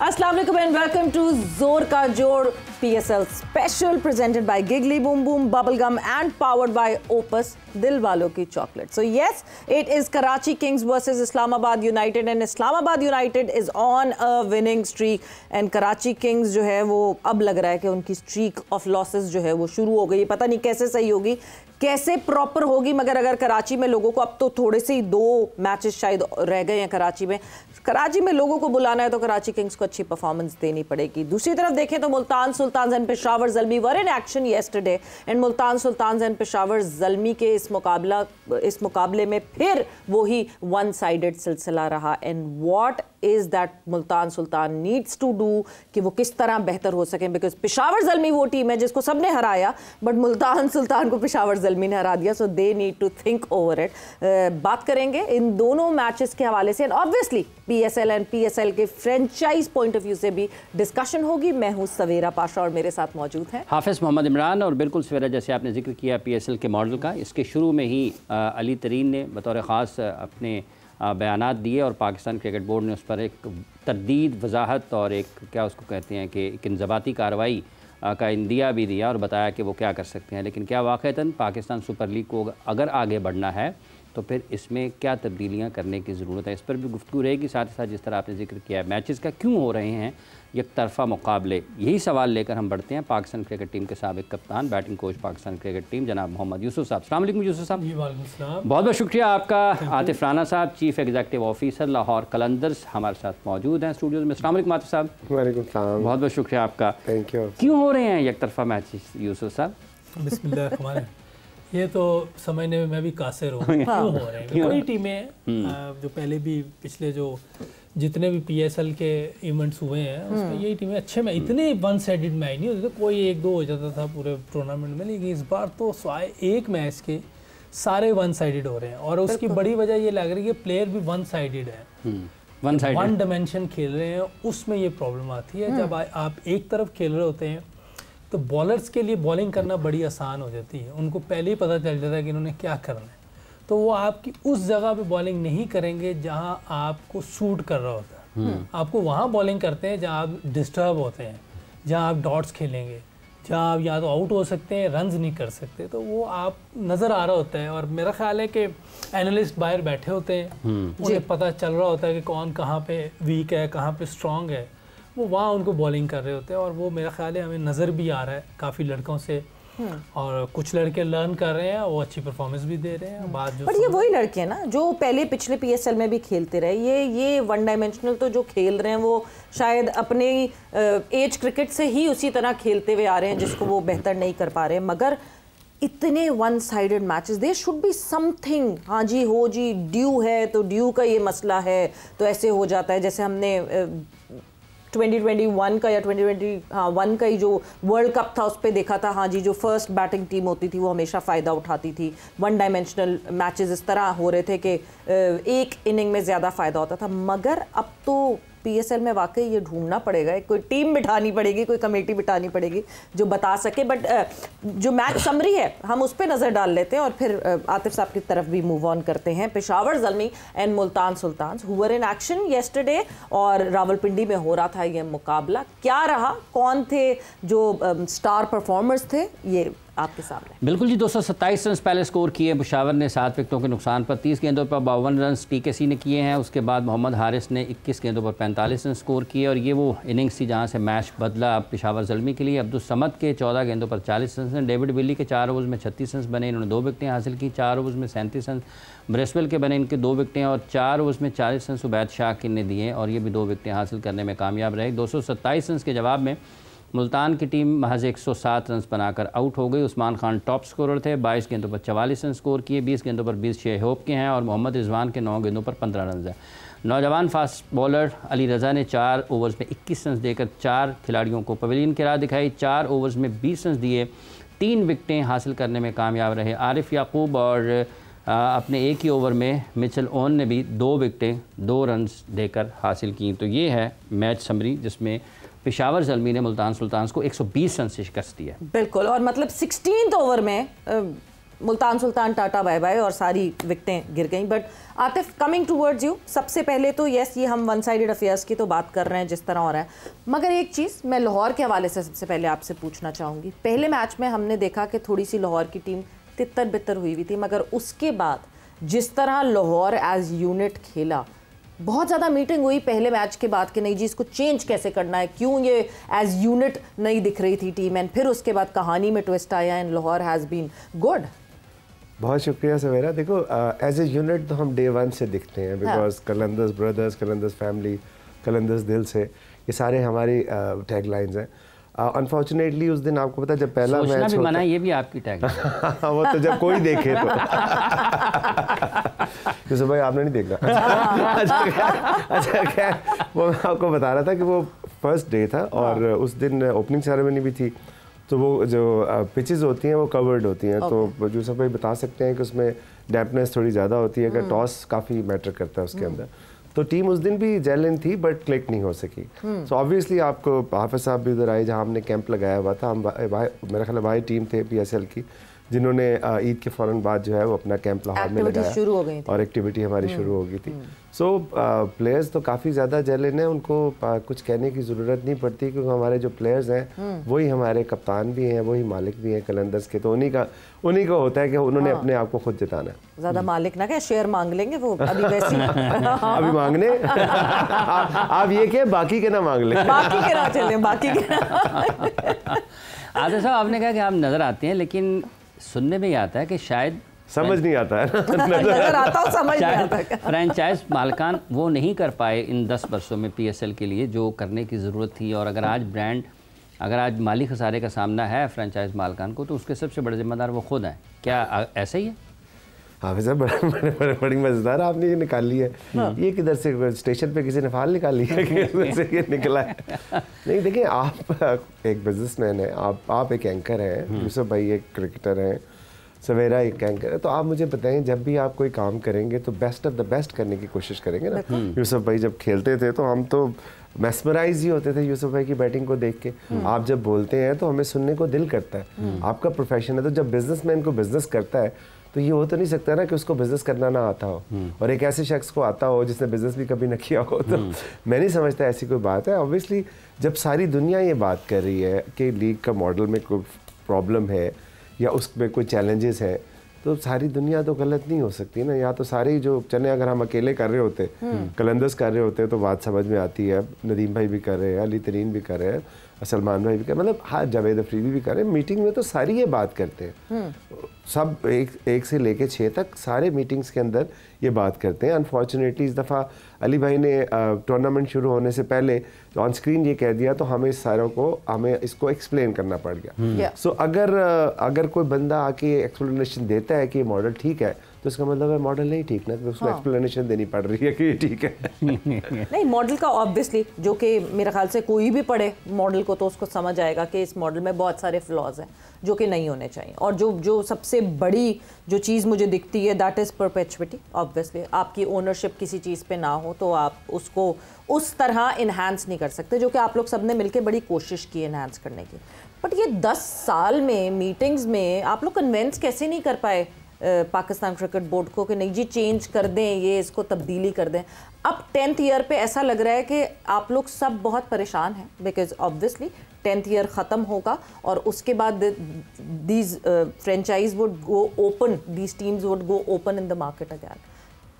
अस्सलाम वालेकुम and welcome to जोर का जोड़ PSL special presented by Gigli boom boom bubble gum and powered by Opus दिल वालों की chocolate. So yes, it is Karachi Kings versus Islamabad United and Islamabad United is on a winning streak and Karachi Kings जो है वो अब लग रहा है कि उनकी streak of losses जो है वो शुरू हो गई. पता नहीं कैसे सही होगी, कैसे प्रॉपर होगी, मगर अगर कराची में लोगों को अब तो थोड़े से ही 2 मैचेस शायद रह गए हैं कराची में लोगों को बुलाना है तो कराची किंग्स को अच्छी परफॉर्मेंस देनी पड़ेगी. दूसरी तरफ देखें तो Multan Sultans and Peshawar Zalmi were in action yesterday and Multan Sultans and Peshawar Zalmi के इस मुकाबले में फिर वही वन साइडेड सिलसिला रहा. And what is that Multan Sultan needs to do कि वो किस तरह बेहतर हो सकें, बिकॉज पेशावर ज़ल्मी वो टीम है जिसको सबने हराया बट मुल्तान सुल्तान को पेशावर ज़ल्मी ने हरा दिया. So they need to think over it. बात करेंगे इन दोनों मैचेस के हवाले से and obviously PSL and PSL के फ्रेंचाइज पॉइंट ऑफ व्यू से भी डिस्कशन होगी. मैं हूँ सवेरा पाशा और मेरे साथ मौजूद हैं हाफिज़ मोहम्मद इमरान. और बिल्कुल सवेरा, जैसे आपने जिक्र किया PSL के मॉडल का, इसके शुरू में ही अली तरीन ने बतौर ख़ास अपने बयानात दिए और पाकिस्तान क्रिकेट बोर्ड ने उस पर एक तरदीद, वजाहत और एक क्या उसको कहते हैं कि एक इंज़बाती कार्रवाई का इंदिया भी दिया और बताया कि वो क्या कर सकते हैं. लेकिन क्या वाक़तन पाकिस्तान सुपर लीग को अगर आगे बढ़ना है तो फिर इसमें क्या तब्दीलियां करने की ज़रूरत है, इस पर भी गुफ्तगू रहेगी. साथ ही साथ जिस तरह आपने जिक्र किया है मैचेस का क्यों हो रहे हैं एक तरफा मुकाबले, यही सवाल लेकर हम बढ़ते हैं पाकिस्तान क्रिकेट टीम के साबिक कप्तान, batting coach Pakistan cricket team जनाब मोहम्मद यूसुफ साहब. अस्सलाम वालेकुम यूसुफ साहब. बहुत बहुत शुक्रिया आपका. आतिफ राना साहब, chief executive officer Lahore Qalandars, हमारे साथ मौजूद हैं स्टूडियोज में. अस्सलाम वालेकुम आतिफ साहब. वालेकुम सलाम. बहुत बहुत शुक्रिया आपका. Thank you. क्यों हो रहे हैं एक तरफा मैचेस यूसुफ साहब? बिस्मिल्लाह. ये तो समझने में मैं भी कासिर हूँ. क्यों हो रहे हैं? कई टीमें जो पहले भी पिछले जो जितने भी PSL के इवेंट्स हुए हैं उसमें यही टीमें अच्छे में इतने वन साइडेड मैच नहीं होते थे. कोई 1-2 हो जाता था पूरे टूर्नामेंट में, लेकिन इस बार तो स्वाय एक मैच के सारे वन साइडेड हो रहे हैं. और उसकी बड़ी वजह ये लग रही है कि प्लेयर भी वन साइडेड है, वन डायमेंशन खेल रहे हैं. उसमें ये प्रॉब्लम आती है जब आप एक तरफ खेल रहे होते हैं तो बॉलर्स के लिए बॉलिंग करना बड़ी आसान हो जाती है. उनको पहले ही पता चल जाता है कि इन्होंने क्या करना है, तो वो आपकी उस जगह पे बॉलिंग नहीं करेंगे जहां आपको सूट कर रहा होता है. आपको वहां बॉलिंग करते हैं जहां आप डिस्टर्ब होते हैं, जहां आप डॉट्स खेलेंगे, जहां आप या तो आउट हो सकते हैं, रन्स नहीं कर सकते. तो वो आप नज़र आ रहा होता है. और मेरा ख्याल है कि एनालिस्ट बाहर बैठे होते हैं, उन्हें पता चल रहा होता है कि कौन कहाँ पे वीक है, कहाँ पे स्ट्रॉन्ग है. वो वहाँ उनको बॉलिंग कर रहे होते हैं. और वो मेरा ख्याल है हमें नज़र भी आ रहा है काफ़ी लड़कों से. और कुछ लड़के लर्न कर रहे हैं, वो अच्छी परफॉर्मेज भी दे रहे हैं. बात जो पर ये वही लड़के हैं ना जो पहले पिछले PSL में भी खेलते रहे. ये वन डायमेंशनल तो जो खेल रहे हैं वो शायद अपने एज क्रिकेट से ही उसी तरह खेलते हुए आ रहे हैं जिसको वो बेहतर नहीं कर पा रहे हैं. मगर इतने one sided matches, there should be something. हाँ जी, हो जी, ड्यू है तो ड्यू का ये मसला है तो ऐसे हो जाता है. जैसे हमने 2021 का या 2021 का ही जो वर्ल्ड कप था उस पर देखा था. हाँ जी, जो फर्स्ट बैटिंग टीम होती थी वो हमेशा फ़ायदा उठाती थी. वन डायमेंशनल मैचेस इस तरह हो रहे थे कि एक इनिंग में ज़्यादा फ़ायदा होता था. मगर अब तो PSL में वाकई ये ढूंढना पड़ेगा, कोई टीम बिठानी पड़ेगी, कोई कमेटी बिठानी पड़ेगी जो बता सके. बट जो मैच समरी है हम उस पर नज़र डाल लेते हैं और फिर आतिफ साहब की तरफ भी मूव ऑन करते हैं. Peshawar Zalmi and Multan Sultans who were in action yesterday और रावलपिंडी में हो रहा था ये मुकाबला. क्या रहा, कौन थे जो स्टार परफॉर्मर्स थे, ये आपके सामने. बिल्कुल जी, 227 रन पहले स्कोर किए पेशावर ने 7 विकेटों के नुकसान पर. 30 गेंदों पर 52 रन PKC ने किए हैं. उसके बाद मोहम्मद हारिस ने 21 गेंदों पर 45 रन स्कोर किए और ये वो इनिंग्स थी जहां से मैच बदला पेशावर ज़ल्मी के लिए. अब्दुल समद के 14 गेंदों पर 40 रन. डेविड विली के 4 ओवर्स में 36 रन बने, इन्होंने 2 विकेटें हासिल की. 4 ओवर्स में 37 रन ब्रेसवेल के बने, इनके 2 विकेटें. और 4 ओवर्स में 40 रन उबैद शाकिर ने दिए और ये भी 2 विकेटें हासिल करने में कामयाब रहे. 227 रन के जवाब में मुल्तान की टीम महज 107 रन बनाकर आउट हो गई. उस्मान खान टॉप स्कोरर थे, 22 गेंदों पर 44 रन स्कोर किए. 20 गेंदों पर 20 शेहोब के हैं और मोहम्मद रिजवान के 9 गेंदों पर 15 रन हैं. नौजवान फास्ट बॉलर अली रज़ा ने 4 ओवर्स में 21 रन देकर 4 खिलाड़ियों को पवेलियन की राह दिखाई. 4 ओवर्स में 20 रन दिए, 3 विकेटें हासिल करने में कामयाब रहे. आरिफ याकूब और अपने एक ही ओवर में मिचेल ओन ने भी 2 विकेटें 2 रन देकर हासिल की. तो ये है मैच समरी जिसमें पेशावर ज़ल्मी ने मुल्तान सुल्तान्स को 120 रन से शिकस्त दी है. बिल्कुल. और मतलब 16th ओवर में Multan Sultan tata bye bye और सारी विकटें गिर गई। But Atif, coming towards you, सबसे पहले तो यस, ये हम वन साइडेड अफेयर्स की तो बात कर रहे हैं जिस तरह हो रहा है, मगर एक चीज़ मैं लाहौर के हवाले से सबसे पहले आपसे पूछना चाहूँगी। पहले मैच में हमने देखा कि थोड़ी सी लाहौर की टीम तितर बितर हुई थी, मगर उसके बाद जिस तरह लाहौर एज यूनिट खेला, बहुत ज़्यादा मीटिंग हुई पहले मैच के बाद कि नहीं जी इसको चेंज कैसे करना है, क्यों ये एज यूनिट नहीं दिख रही थी टीम, एंड फिर उसके बाद कहानी में ट्विस्ट आया and Lahore has been good. बहुत शुक्रिया सवेरा। देखो एज ए यूनिट तो हम डे वन से दिखते हैं, because Qalandars brothers, Qalandars family, Qalandars दिल से, ये सारे हमारी टैगलाइंस हैं। अनफॉर्चुनेटली उस दिन आपको पता जब पहला मैच भी मना, ये भी आपकी टैग वो तो जब कोई देखे तो यूसुफ भाई आपने नहीं देखा। अच्छा खैर वो मैं आपको बता रहा था कि वो फर्स्ट डे था और उस दिन ओपनिंग सेरेमनी भी थी, तो वो जो पिचेस होती हैं वो कवर्ड होती हैं, तो यूसुफ भाई बता सकते हैं कि उसमें डैम्पनेस थोड़ी ज़्यादा होती है, कि टॉस काफ़ी मैटर करता है उसके अंदर। तो टीम उस दिन भी जेल इन थी बट क्लिक नहीं हो सकी। सो ऑब्वियसली आपको हाफिज साहब भी उधर आए जहाँ हमने कैंप लगाया हुआ था, हम मेरा ख्याल भाई टीम थे PSL की जिन्होंने ईद के फ़ौरन बाद जो है वो अपना कैंप लाहौर में लगाया शुरू हो गई थी और एक्टिविटी हमारी शुरू हो गई थी। सो प्लेयर्स तो काफ़ी ज़्यादा जेलिन हैं, उनको कुछ कहने की ज़रूरत नहीं पड़ती क्योंकि हमारे जो प्लेयर्स हैं वही हमारे कप्तान भी हैं, वही मालिक भी हैं कलंदर्स के, तो उन्हीं का होता है कि उन्होंने अपने आप को खुद जिताना है। ज़्यादा मालिक ना क्या शेयर मांग लेंगे वो अभी वैसे अभी मांगने आप ये क्या बाकी के ना मांग लें, बाकी के ना चले, बाकी के आदिल साहब आपने कहा कि आप नज़र आते हैं, लेकिन सुनने में ये आता है कि शायद समझ नहीं आता है नजर आता हो, समझ नहीं आता। फ्रेंचाइज मालकान वो नहीं कर पाए इन 10 वर्षों में PSL के लिए जो करने की ज़रूरत थी, और अगर आज माली खसारे का सामना है फ्रेंचाइज मालकान को तो उसके सबसे बड़े जिम्मेदार वो खुद हैं। क्या ऐसा ही है? हाँ सर, बड़ी मज़ेदार आपने ये निकाली है। ये किधर से स्टेशन पे किसी ने फाल निकाली है कि से ये निकला है? नहीं देखिए, आप एक बिजनेसमैन हैं, आप एक एंकर हैं, यूसुफ भाई एक क्रिकेटर हैं, सवेरा एक एंकर है, तो आप मुझे बताएं जब भी आप कोई काम करेंगे तो बेस्ट ऑफ द बेस्ट करने की कोशिश करेंगे ना। यूसुफ भाई जब खेलते थे तो हम तो मेस्मराइज ही होते थे यूसुफ भाई की बैटिंग को देख के। आप जब बोलते हैं तो हमें सुनने को दिल करता है, आपका प्रोफेशन है। तो जब बिजनेसमैन को बिजनेस करता है तो ये हो तो नहीं सकता ना कि उसको बिजनेस करना ना आता हो, और एक ऐसे शख्स को आता हो जिसने बिजनेस भी कभी ना किया हो, तो मैं नहीं समझता ऐसी कोई बात है। ऑब्वियसली जब सारी दुनिया ये बात कर रही है कि लीग का मॉडल में कोई प्रॉब्लम है या उसमें कोई चैलेंजेस हैं, तो सारी दुनिया तो गलत नहीं हो सकती ना। या तो सारे जो चने अगर हम अकेले कर रहे होते, कलंदर्स कर रहे होते तो बात समझ में आती है, नदीम भाई भी कर रहे हैं, अली तरीन भी कर रहे हैं, सलमान भाई भी कर, मतलब हाँ जावेद अफरीदी भी कर रहे हैं। मीटिंग में तो सारी ये बात करते हैं, सब एक से लेके 6 तक सारे मीटिंग्स के अंदर ये बात करते हैं। अनफॉर्चुनेटली इस दफ़ा अली भाई ने टूर्नामेंट शुरू होने से पहले ऑन स्क्रीन ये कह दिया, तो हमें सारों को इसको एक्सप्लेन करना पड़ गया। सो अगर कोई बंदा आके एक्सप्लेनेशन देता है कि मॉडल ठीक है तो इसका मतलब है मॉडल नहीं ठीक ना, तो उसको एक्सप्लेनेशन देनी पड़ रही है कि ये ठीक है। नहीं, मॉडल का ऑब्वियसली जो कि मेरे ख्याल से कोई भी पढ़े मॉडल को तो उसको समझ आएगा कि इस मॉडल में बहुत सारे फ्लॉज हैं जो कि नहीं होने चाहिए। और जो सबसे बड़ी जो चीज़ मुझे दिखती है दैट इज़ परपेचुइटी। ऑब्वियसली आपकी ओनरशिप किसी चीज़ पे ना हो तो आप उसको उस तरह इन्हांस नहीं कर सकते, जो कि आप लोग सब ने मिलकर बड़ी कोशिश की इन्हांस करने की। बट ये 10 साल में मीटिंग्स में आप लोग कन्वेंस कैसे नहीं कर पाए पाकिस्तान क्रिकेट बोर्ड को कि नहीं जी चेंज कर दें, ये इसको तब्दीली कर दें? अब 10th ईयर पे ऐसा लग रहा है कि आप लोग सब बहुत परेशान हैं, बिकॉज ऑब्वियसली 10th ईयर ख़त्म होगा और उसके बाद these franchise would go open, these teams would go open in the market again.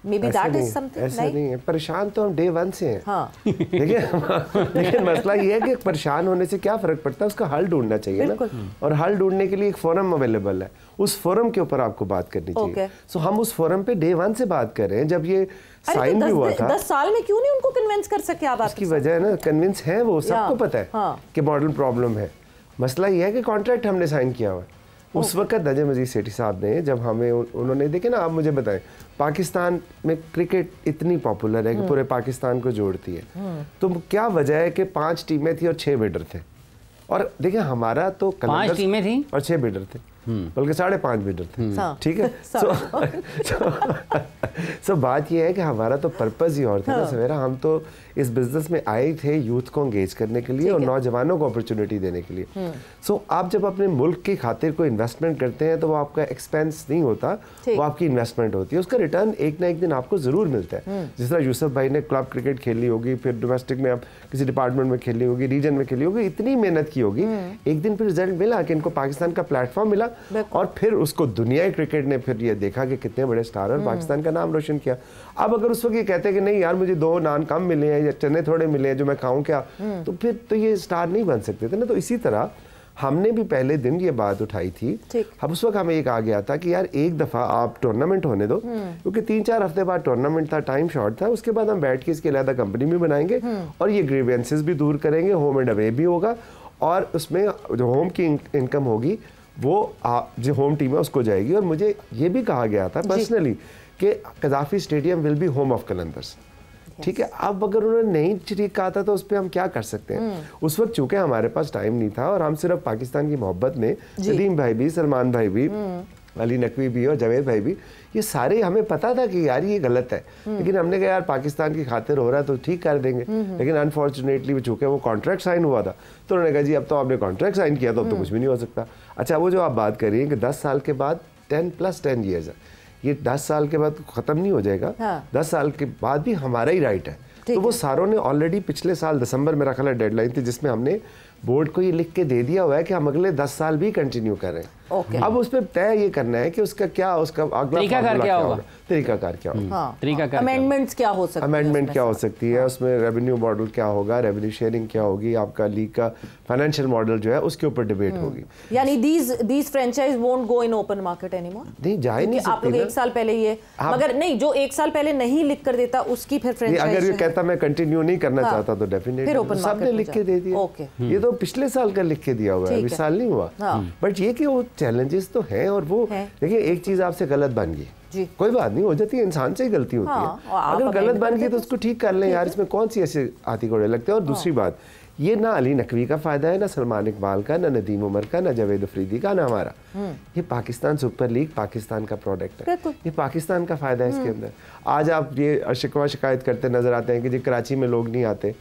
Maybe that is something ऐसा नहीं है, परेशान तो हम डे 1 से हैं। हाँ। लेकिन मसला ये है कि परेशान होने से क्या फ़र्क पड़ता है, उसका हल ढूंढना चाहिए ना, और हल ढूंढने के लिए एक फोरम अवेलेबल है, उस फोरम के ऊपर आपको बात करनी चाहिए। सो हम उस फोरम पे डे 1 से बात कर रहे हैं जब ये साइन भी हुआ था। 10 साल में क्यों नहीं उनको कन्विंस कर सके आप? उसकी वजह है ना, कन्विंस है वो, सबको पता है कि मॉडल प्रॉब्लम है। मसला ये है कि कॉन्ट्रैक्ट हमने साइन किया हुआ है उस वक्त नजम अजीज सेठी साहब ने, जब हमें उन्होंने देखे ना, आप मुझे बताएं पाकिस्तान में क्रिकेट इतनी पॉपुलर है कि पूरे पाकिस्तान को जोड़ती है, तो क्या वजह है कि 5 टीमें थी और 6 बिडर थे? और देखिए हमारा तो 5 टीमें थी और 6 बिडर थे। बल्कि 5.5 मीटर थे, ठीक है। सो बात ये है कि हमारा तो पर्पस ही और था ना सवेरा, हम तो इस बिजनेस में आए थे यूथ को एंगेज करने के लिए और नौजवानों को अपॉर्चुनिटी देने के लिए। सो आप जब अपने मुल्क की खातिर कोई इन्वेस्टमेंट करते हैं तो वो आपका एक्सपेंस नहीं होता, वो आपकी इन्वेस्टमेंट होती है, उसका रिटर्न एक ना एक दिन आपको जरूर मिलता है। जिस तरह यूसुफ भाई ने क्लब क्रिकेट खेली होगी, फिर डोमेस्टिक में आप किसी डिपार्टमेंट में खेली होगी, रीजन में खेली होगी, इतनी मेहनत की होगी, एक दिन फिर रिजल्ट मिला कि इनको पाकिस्तान का प्लेटफॉर्म मिला और फिर उसको दुनियाई क्रिकेट ने फिर ये देखा कि कितने बड़े स्टार और पाकिस्तान का नाम रोशन किया। अब अगर उस वक्त ये कहते हैं कि नहीं यार मुझे 2 नान कम मिले हैं या चने थोड़े मिले हैं जो मैं खाऊं क्या, तो फिर तो ये स्टार नहीं बन सकते थे ना। तो इसी तरह हमने भी पहले दिन ये बात उठाई थी, अब उस वक्त हमें एक आ गया था कि यार एक दफ़ा आप टूर्नामेंट होने दो, क्योंकि 3-4 हफ्ते बाद टूर्नामेंट था, टाइम शॉर्ट था, उसके बाद हम बैठ के इसके अलग कंपनी भी बनाएंगे और ये ग्रीवेंसेस भी दूर करेंगे, होम एंड अवे भी होगा और उसमें जो होम की इनकम होगी वो जो होम टीम है उसको जाएगी। और मुझे ये भी कहा गया था पर्सनली कि Gaddafi stadium will be home of Qalandars, ठीक है। अब अगर उन्होंने नहीं ठीक कहा था तो उस पर हम क्या कर सकते हैं। उस वक्त चूंकि हमारे पास टाइम नहीं था और हम सिर्फ पाकिस्तान की मोहब्बत में, नदीम भाई भी, सलमान भाई भी, अली नकवी भी और जावेद भाई भी, ये सारे हमें पता था कि यार ये गलत है, लेकिन हमने कहा यार पाकिस्तान की खातिर हो रहा है तो ठीक कर देंगे। लेकिन अनफॉर्चुनेटली चूंकि वो कॉन्ट्रैक्ट साइन हुआ था तो उन्होंने कहा जी अब तो आपने कॉन्ट्रैक्ट साइन किया तो अब तो कुछ भी नहीं हो सकता। अच्छा, वो जो आप बात कर रही हैं कि 10 साल के बाद 10+10 ईयर्स है, ये 10 साल के बाद ख़त्म नहीं हो जाएगा। 10 साल के बाद भी हमारा ही राइट है। तो वो सारों ने ऑलरेडी पिछले साल दिसंबर मेरा ख्याल है डेडलाइन थी जिसमें हमने बोर्ड को ये लिख के दे दिया हुआ है कि हम अगले 10 साल भी कंटिन्यू कर रहे हैं। अब उस पर तय ये करना है कि उसका क्या, उसका अगला तरीकाकार क्या होगा, तरीकाकार क्या होगा, अमेंडमेंट्स क्या हो सकती है, अमेंडमेंट क्या हो सकती है, उसमें रेवेन्यू मॉडल क्या होगा, रेवेन्यू शेयरिंग क्या होगी, आपका लीग का फाइनेंशियल मॉडल जो है उसके ऊपर डिबेट होगी। यानी these franchise won't go in open market anymore? नहीं, जा ही नहीं सकती। आप लोग 1 साल पहले ये, मगर नहीं, जो 1 साल पहले नहीं लिख कर देता उसकी फिर फ्रेंचाइज, अगर ये कहता मैं कंटिन्यू नहीं करना चाहता तो डेफिनेटली सबने लिख के दे दिया। ये तो पिछले साल का लिख के दिया हुआ है, अभी साल नहीं हुआ। बट ये कि वो चैलेंजेस तो हैं और वो देखिए एक चीज आपसे गलत बन गई, कोई बात नहीं, हो जाती है, इंसान से ही गलती होती है। अगर गलत बन गई तो उसको ठीक कर लें यार, इसमें कौन सी ऐसे हाथी घोड़े लगते हैं। और दूसरी बात, ये ना अली नकवी का फायदा है, ना सलमान इकबाल का, ना नदीम उमर का, ना जावेद अफरीदी का, ना हमारा। ये पाकिस्तान सुपर लीग पाकिस्तान का प्रोडक्ट है, ये पाकिस्तान का फायदा है इसके अंदर। आज आप ये शिकवा शिकायत करते नजर आते हैं कि जी कराची में लोग नहीं आते,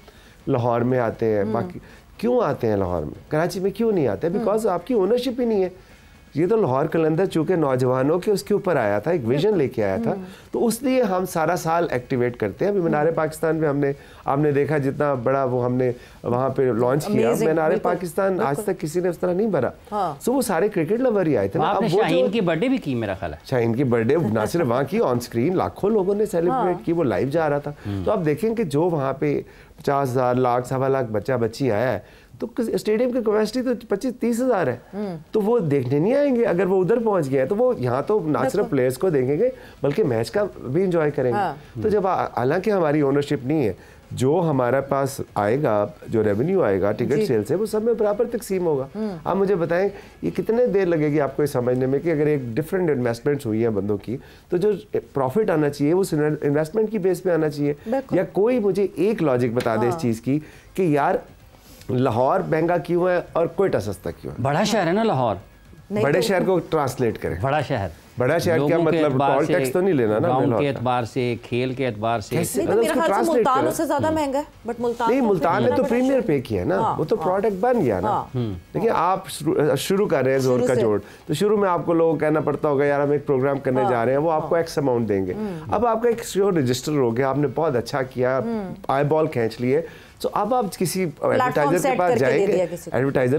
लाहौर में आते हैं, बाकी क्यों आते हैं लाहौर में, कराची में क्यों नहीं आते? बिकॉज आपकी ओनरशिप ही नहीं है। ये तो लाहौर कलंदर चूंकि नौजवानों के उसके ऊपर आया था, एक विजन लेके आया था, तो उसलिए हम सारा साल एक्टिवेट करते हैं। अभी मीनारे पाकिस्तान में हमने, आपने देखा जितना बड़ा वो हमने वहाँ पे लॉन्च किया, मीनारे पाकिस्तान आज तक किसी ने उस तरह नहीं भरा। सो वो सारे क्रिकेट लवर ही आए थे। आपने शाहीन की बर्थडे भी की मेरा ख्याल है, शाहीन की बर्थडे ना सिर्फ वहाँ की, ऑन स्क्रीन लाखों लोगों ने सेलिब्रेट की, वो लाइव जा रहा था। तो आप देखें कि जो वहाँ पे 50,000 लाख 1.25 लाख बच्चा बच्ची आया है, तो स्टेडियम की कैपेसिटी तो 25-30 हज़ार है। तो वो देखने नहीं आएंगे, अगर वो उधर पहुंच गए हैं तो वो यहाँ तो ना सिर्फ प्लेयर्स को देखेंगे बल्कि मैच का भी इंजॉय करेंगे। तो जब हालांकि हमारी ओनरशिप नहीं है, जो हमारे पास आएगा, जो रेवेन्यू आएगा टिकट सेल से, वो सब में बराबर तकसीम होगा। आप मुझे बताएं ये कितने देर लगेगी आपको ये समझने में कि अगर एक डिफरेंट इन्वेस्टमेंट्स हुई हैं बंदों की, तो जो प्रॉफिट आना चाहिए वो इन्वेस्टमेंट की बेस पे आना चाहिए। या कोई मुझे एक लॉजिक बता दे इस चीज़ की कि यार लाहौर महंगा क्यों है और कोयटा सस्ता क्यों है? बड़ा शहर है ना लाहौर, बड़े शहर को ट्रांसलेट करें। बड़ा शहर, बड़ा शहर क्या मतलब, टोल टैक्स तो नहीं लेना ना, गांव के एतबार से, खेल के एतबार से। नहीं, तो मेरे ख्याल से मुल्तान उससे ज्यादा महंगा है, बट मुल्तान नहीं, मुल्तान ने तो प्रीमियर पे किया है ना, वो तो प्रोडक्ट बन गया ना। देखिए आप शुरू कर रहे हैं जोर का जोड़, तो शुरू में आपको लोगों को कहना पड़ता होगा यार हम एक प्रोग्राम करने जा रहे हैं, वो आपको एक्स अमाउंट देंगे। अब आपका एक शो रजिस्टर हो गया, आपने बहुत अच्छा किया, आई बॉल खींच लिए, तो अब आप किसी एडवर्टाइजर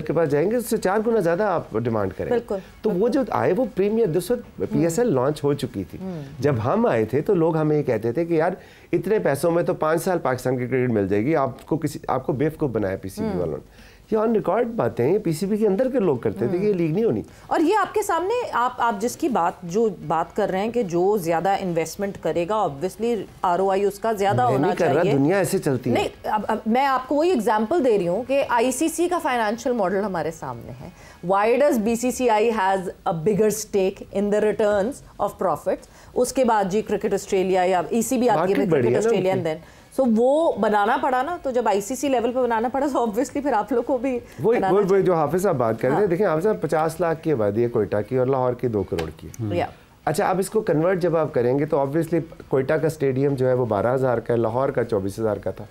के पास जाएंगे, उससे 4 गुना ज्यादा आप डिमांड करेंगे। तो वो जो आए वो प्रीमियर, दोस्तों PSL लॉन्च हो चुकी थी जब हम आए थे, तो लोग हमें ये कहते थे कि यार इतने पैसों में तो 5 साल पाकिस्तान की क्रिकेट मिल जाएगी, आपको बेवकूफ बनाया PCB वालों ने। ये ऑन रिकॉर्ड बातें हैं, PCB के अंदर के लोग करते थे कि ये लीग नहीं होनी। और ये आपके सामने आप जिसकी बात कर रहे हैं कि जो ज्यादा इन्वेस्टमेंट करेगा ऑब्वियसली ROI उसका ज्यादा होना चाहिए। दुनिया ऐसे चलती है। नहीं, अब मैं आपको वही एग्जांपल दे रही हूँ कि ICC का फाइनेंशियल मॉडल हमारे सामने है। Why does BCCI has a bigger stake in the returns of profits? उसके बाद जी क्रिकेट ऑस्ट्रेलिया या ECB आती है cricket Australia, and then so वो बनाना पड़ा ना, तो जब आईसीसी लेवल पे बनाना पड़ा तो ऑब्वियसली फिर आप लोग को भी वो जो हाफिज साहब बात कर रहे हैं, देखिए हाफिज साहब 50 लाख की आबादी है कोयटा की और लाहौर की 2 करोड़ की। अच्छा, अब इसको कन्वर्ट जब आप करेंगे तो ऑब्वियसली कोयटा का स्टेडियम जो है वो 12,000 का है, लाहौर का 24,000 का था।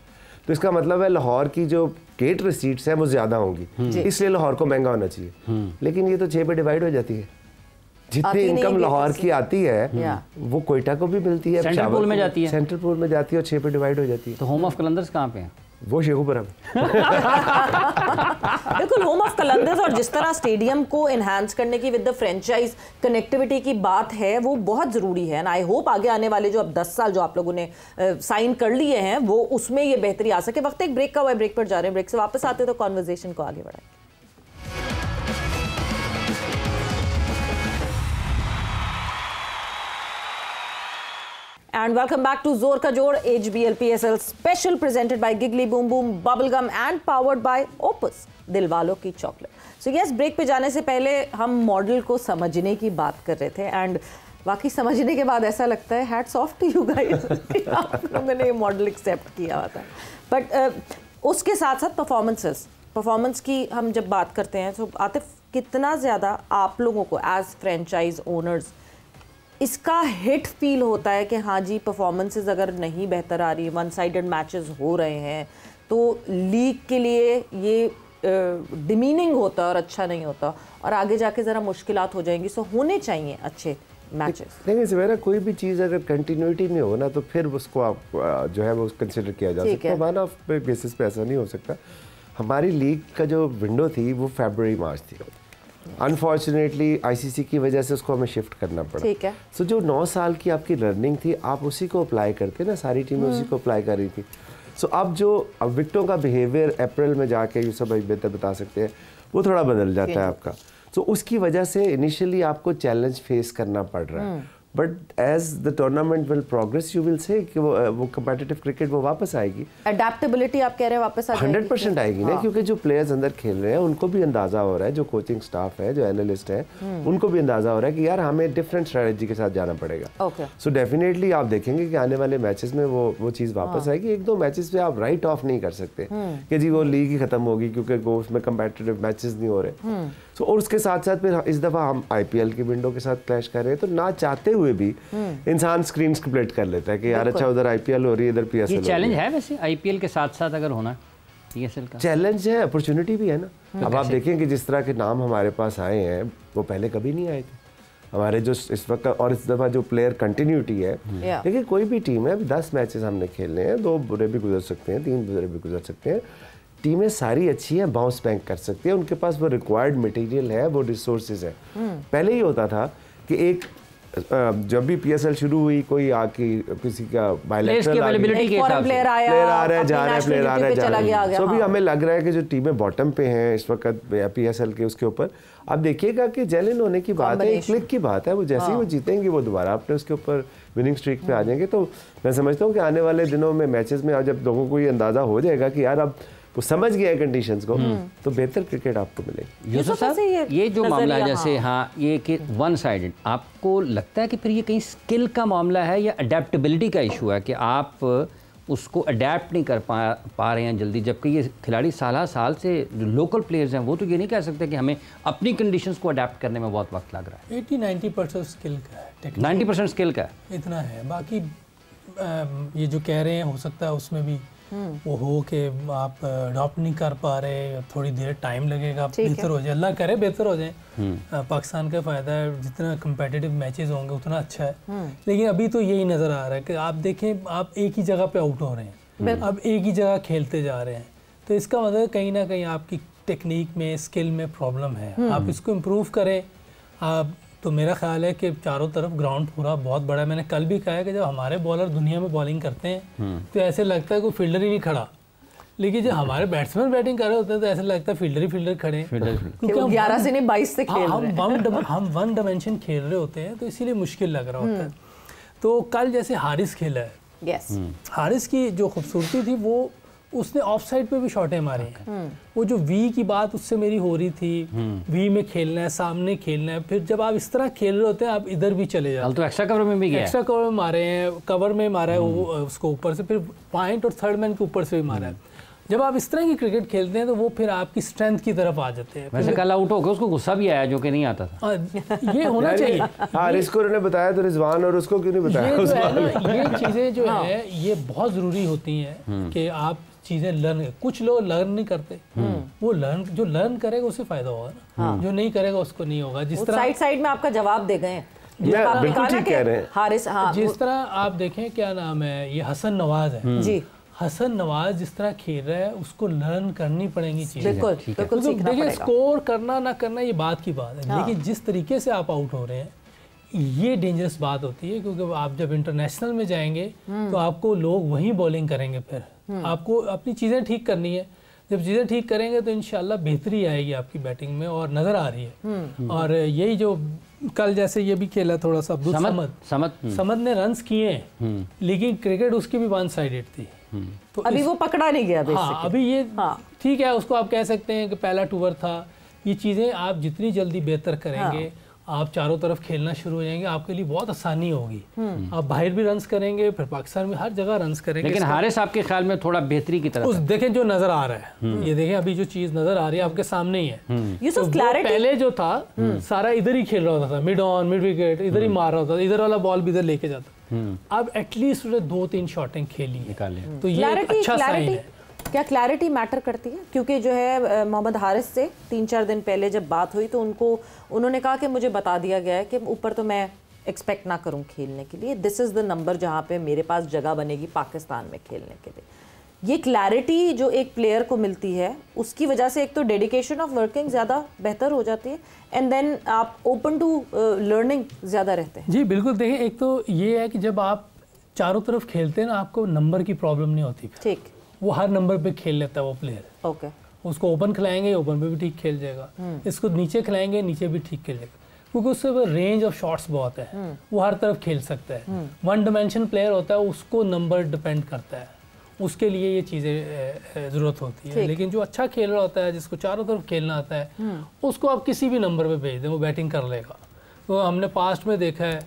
तो इसका मतलब है लाहौर की जो गेट रिसीट्स हैं वो ज़्यादा होंगी, इसलिए लाहौर को महंगा होना चाहिए। लेकिन ये तो 6 पे डिवाइड हो जाती है। जितनी इनकम लाहौर की आती है वो कोयटा को भी मिलती है, सेंट्रल पूल में जाती है, सेंट्रल पूल में जाती है और 6 पे डिवाइड हो जाती है। तो होम ऑफ कलंदर्स कहाँ पे है? वो शेखुपुरा में। बिल्कुल, होम ऑफ कलंदर्स। और जिस तरह स्टेडियम को एनहांस करने की विद द फ्रेंचाइज कनेक्टिविटी की बात है वो बहुत ज़रूरी है। एंड आई होप आगे आने वाले जो अब 10 साल जो आप लोगों ने साइन कर लिए हैं वो उसमें ये बेहतरी आ सके। वक्त एक ब्रेक का हुआ है, ब्रेक पर जा रहे हैं, ब्रेक से वापस आते तो कॉन्वर्जेशन को आगे बढ़ाएं। And welcome back to Zor Ka Jod, HBL PSL special presented by Giggly Boom Boom Bubblegum and powered by Opus, दिलवालों की चॉकलेट। So yes, ब्रेक पे जाने से पहले हम मॉडल को समझने की बात कर रहे थे एंड वाकई समझने के बाद ऐसा लगता है hats off to you guys, आप लोगों ने ये मॉडल एक्सेप्ट किया हुआ था। बट उसके साथ साथ परफॉर्मेंस की हम जब बात करते हैं तो आतिफ, कितना ज़्यादा आप लोगों को एज फ्रेंचाइज ओनर्स इसका हिट फील होता है कि हाँ जी परफॉर्मेंसेस अगर नहीं बेहतर आ रही, वन साइडेड मैचेस हो रहे हैं तो लीग के लिए ये डिमीनिंग होता है और अच्छा नहीं होता और आगे जाके ज़रा मुश्किलात हो जाएंगी। सो होने चाहिए अच्छे मैचेस। लेकिन सवेरा कोई भी चीज़ अगर कंटिन्यूटी में हो ना तो फिर उसको आप जो है वो कंसिडर किया जा सकता है। वन ऑफ बेसिस पे ऐसा नहीं हो सकता। हमारी लीग का जो विंडो थी वो फरवरी मार्च थी। अनफॉर्चुनेटली आईसीसी की वजह से उसको हमें शिफ्ट करना पड़ा। ठीक है। सो जो 9 साल की आपकी लर्निंग थी आप उसी को अप्लाई करते ना, सारी टीमें उसी को अप्लाई कर रही थी। सो अब विक्टों का बिहेवियर अप्रैल में जाके यूसुफ भाई बेहतर बता सकते हैं वो थोड़ा बदल जाता है आपका। सो उसकी वजह से इनिशियली आपको चैलेंज फेस करना पड़ रहा है, but as the tournament will progress you will say कि वो कम्पिटिटिव क्रिकेट वो वापस आएगी। अडेप्टेबिलिटी आप कह रहे हैं वापस आ जाएगी? 100% आएगी ना, क्योंकि जो प्लेयर्स अंदर खेल रहे हैं उनको भी अंदाजा हो रहा है, जो कोचिंग स्टाफ है, जो एनालिस्ट है, उनको भी अंदाजा हो रहा है कि यार हमें डिफरेंट स्ट्रेटजी के साथ जाना पड़ेगा। सो डेफिनेटली आप देखेंगे कि आने वाले मैचेस में वो चीज़ वापस आएगी। 1-2 मैचेस पे आप राइट ऑफ नहीं कर सकते कि जी वो लीग ही खत्म होगी क्योंकि वो उसमें कम्पिटिटिव मैचेस नहीं हो रहे। सो और उसके साथ साथ फिर इस दफ़ा हम आईपीएल की विंडो के साथ क्लैश कर रहे हैं, तो ना चाहते हुए भी इंसान स्क्रीन स्प्लिट कर लेता है कि यार अच्छा उधर आईपीएल हो रही है, इधर पीएसएल। ये चैलेंज है वैसे आईपीएल के साथ साथ अगर होना पीएसएल का चैलेंज है, अपॉर्चुनिटी भी है ना। अब आप देखें कि जिस तरह के नाम हमारे पास आए हैं वो पहले कभी नहीं आए थे हमारे जो इस वक्त, और इस दफ़ा जो प्लेयर कंटिन्यूटी है। देखिए कोई भी टीम है, 10 मैचेस हमने खेलने हैं, 2 बुरे भी गुजर सकते हैं, 3 बुरे भी गुजर सकते हैं। टीमें सारी अच्छी हैं, बाउंस बैक कर सकती है, उनके पास वो रिक्वायर्ड मटेरियल है, वो रिसोर्सेज है। पहले ही होता था कि एक जब भी पीएसएल शुरू हुई कोई आके किसी का बायलैटरल प्लेयर आ रहा है, जा रहा है, प्लेयर आ रहा है, तो भी हमें लग रहा है कि जो टीमें बॉटम पे हैं इस वक्त पीएसएल के उसके ऊपर आप देखिएगा कि जेलिन होने की बात है, एक क्लिक की बात है, वो जैसे ही वो जीतेंगे वो दोबारा अपने उसके ऊपर विनिंग स्ट्रीक पे आ जाएंगे। तो मैं समझता हूँ कि आने वाले दिनों में मैचेस में जब लोगों को ये अंदाजा हो जाएगा कि यार अब वो समझ गया है कंडीशंस को, तो बेहतर क्रिकेट आपको मिलेगी। यूसुफ साहब ये जो मामला जैसे हाँ ये कि वन साइडेड, आपको लगता है कि फिर ये कहीं स्किल का मामला है या अडेप्टेबिलिटी का इशू है कि आप उसको अडेप्ट नहीं कर पा रहे हैं जल्दी, जबकि ये खिलाड़ी साल से जो लोकल प्लेयर्स हैं वो तो ये नहीं कह सकते कि हमें अपनी कंडीशंस को अडेप्ट करने में बहुत वक्त लग रहा है। 80-90% स्किल का है, 90% स्किल का इतना है। बाकी ये जो कह रहे हैं हो सकता है उसमें भी वो हो कि आप अडॉप्ट नहीं कर पा रहे, थोड़ी देर टाइम लगेगा, बेहतर हो जाए, अल्लाह करे बेहतर हो जाए। पाकिस्तान का फ़ायदा है, जितना कम्पिटिटिव मैचेस होंगे उतना अच्छा है। लेकिन अभी तो यही नज़र आ रहा है कि आप देखें आप एक ही जगह पे आउट हो रहे हैं, अब एक ही जगह खेलते जा रहे हैं, तो इसका मतलब कहीं ना कहीं आपकी टेक्निक में स्किल में प्रॉब्लम है। आप इसको इम्प्रूव करें। आप तो मेरा ख्याल है कि चारों तरफ ग्राउंड पूरा बहुत बड़ा है। मैंने कल भी कहा है कि जब हमारे बॉलर दुनिया में बॉलिंग करते हैं तो ऐसे लगता है कोई फील्डर ही नहीं खड़ा, लेकिन जब हमारे बैट्समैन बैटिंग कर रहे होते हैं तो ऐसा लगता है फील्डर खड़े हैं, क्योंकि हम 11 से नहीं 22 से खेल रहे हैं। हम वन डायमेंशन खेल रहे होते हैं तो इसीलिए मुश्किल लग रहा होता है। तो कल जैसे हारिस खेला है, हारिस की जो खूबसूरती थी वो उसने ऑफ साइड पे भी शॉटें मारी हैं। वो जो वी की बात उससे मेरी हो रही थी, वी में खेलना है, सामने खेलना है, फिर जब आप इस तरह खेल रहे होते हैं आप इधर भी चले जाते हैं। तो एक्स्ट्रा कवर में भी गया, एक्स्ट्रा कवर में मारे हैं, कवर में मारा है वो उसको ऊपर से, फिर पॉइंट और थर्ड मैन के ऊपर से भी मारा है। जब आप इस तरह की क्रिकेट खेलते हैं तो वो फिर आपकी स्ट्रेंथ की तरफ आ जाते हैं। वैसे कल आउट हो गया, उसको गुस्सा भी आया जो कि नहीं आता था। ये होना चाहिए। हाँ, इसको उन्होंने बताया तो रिजवान, और उसको क्यों नहीं बताया? ये जो है ना, ये चीज़ें जो है ये बहुत ज़रूरी होती हैं कि आप चीज़ें लर्न, कुछ लोग लर्न नहीं करते, वो जो लर्न करेगा उससे फायदा होगा ना, जो नहीं करेगा उसको नहीं होगा। जिस तरह साइड में आपका जवाब दे गए, बिल्कुल ठीक कह रहे हैं हारिस। हाँ, जिस तरह आप देखें, क्या नाम है, ये हसन नवाज है जी, हसन नवाज जिस तरह खेल रहा है उसको लर्न करनी पड़ेंगी चीजें। बिल्कुल बिल्कुल सीखना देखिए, पड़ेगा। स्कोर करना ना करना ये बात की बात है, लेकिन जिस तरीके से आप आउट हो रहे हैं ये डेंजरस बात होती है, क्योंकि आप जब इंटरनेशनल में जाएंगे तो आपको लोग वहीं बॉलिंग करेंगे, फिर आपको अपनी चीज़ें ठीक करनी है। जब चीज़ें ठीक करेंगे तो इंशाल्लाह बेहतरी आएगी आपकी बैटिंग में, और नज़र आ रही है। और यही जो कल जैसे ये भी खेला थोड़ा सा अब्दुल समद ने रन्स किए हैं, लेकिन क्रिकेट उसकी भी वन साइडेड थी, तो अभी वो पकड़ा नहीं गया। हाँ, अभी ये ठीक है, उसको आप कह सकते हैं कि पहला टूर था। ये चीज़ें आप जितनी जल्दी बेहतर करेंगे, आप चारों तरफ खेलना शुरू हो जाएंगे, आपके लिए बहुत आसानी होगी। आप बाहर भी रन्स करेंगे, फिर पाकिस्तान में हर जगह रन्स करेंगे। लेकिन हारिस आपके ख्याल में थोड़ा बेहतरी की तरफ देखें जो नजर आ रहा है, ये देखें अभी जो चीज नजर आ रही है आपके सामने ही है। ये तो पहले जो था सारा इधर ही खेल रहा था, मिड ऑन मिड विकेट इधर ही मार रहा था, इधर वाला बॉल भी इधर लेके जाता। अब एटलीस्ट उसने 2-3 शॉटें खेली निकाले, तो ये अच्छा साइन है। क्या क्लैरिटी मैटर करती है? क्योंकि जो है मोहम्मद हारिस से 3-4 दिन पहले जब बात हुई तो उन्होंने कहा कि मुझे बता दिया गया है कि ऊपर तो मैं एक्सपेक्ट ना करूं खेलने के लिए, दिस इज़ द नंबर जहां पे मेरे पास जगह बनेगी पाकिस्तान में खेलने के लिए। ये क्लैरिटी जो एक प्लेयर को मिलती है उसकी वजह से एक तो डेडिकेशन ऑफ वर्किंग ज़्यादा बेहतर हो जाती है, एंड देन आप ओपन टू लर्निंग ज़्यादा रहते हैं। जी बिल्कुल, देखिए एक तो ये है कि जब आप चारों तरफ खेलते हैं ना, आपको नंबर की प्रॉब्लम नहीं होती। ठीक, वो हर नंबर पे खेल लेता है वो प्लेयर। ओके, उसको ओपन खिलाएंगे, ओपन पे भी ठीक खेल जाएगा, इसको नीचे खिलाएंगे, नीचे भी ठीक खेल जाएगा, क्योंकि उससे रेंज ऑफ शॉट्स बहुत है, वो हर तरफ खेल सकता है। वन डायमेंशन प्लेयर होता है, उसको नंबर डिपेंड करता है, उसके लिए ये चीज़ें ज़रूरत होती है। लेकिन जो अच्छा खेल रहा होता है, जिसको चारों तरफ खेलना आता है, उसको आप किसी भी नंबर पे भेज दें, वो बैटिंग कर लेगा। तो हमने पास्ट में देखा है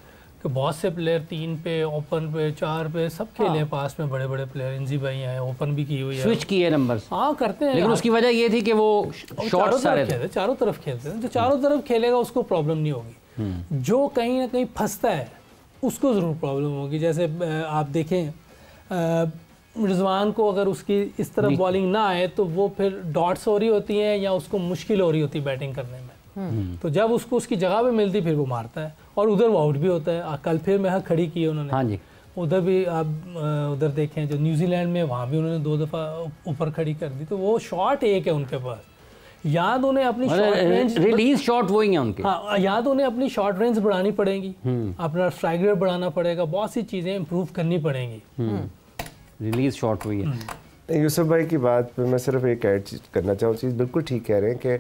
कि बहुत से प्लेयर 3 पे, ओपन पे, 4 पे सब खेले हैं पास में, बड़े बड़े प्लेयर। इंजी भाई हैं, ओपन भी की हुई है, स्विच किए नंबर। हाँ करते हैं, लेकिन उसकी वजह ये थी कि वो शॉट सारे थे, चारों तरफ खेलते हैं। जो चारों तरफ खेलेगा उसको प्रॉब्लम नहीं होगी, जो कहीं ना कहीं फंसता है उसको ज़रूर प्रॉब्लम होगी। जैसे आप देखें रिजवान को अगर उसकी इस तरफ बॉलिंग ना आए तो वो फिर डॉट्स हो रही होती हैं या उसको मुश्किल हो रही होती है बैटिंग करने में। तो जब उसको उसकी जगह पे मिलती फिर वो मारता है, और उधर वो आउट भी होता है। कल फिर महक खड़ी की है उन्होंने। हाँ जी, उधर भी आप उधर देखें जो न्यूजीलैंड में, वहाँ भी उन्होंने 2 दफ़ा ऊपर खड़ी कर दी। तो वो शॉट एक है उनके पास, याद उन्हें अपनी शॉर्ट रेंज, रिलीज शॉट वही है उनके। हाँ, याद उन्हें अपनी शॉर्ट रेंज बढ़ानी पड़ेगी, अपना स्ट्राइक रेट बढ़ाना पड़ेगा, बहुत सी चीज़ें इंप्रूव करनी पड़ेंगी। रिलीज शॉट वही है। यूसुफ भाई की बात पे मैं सिर्फ एक ऐड करना चाहूँ, चीज़ बिल्कुल ठीक कह रहे हैं कि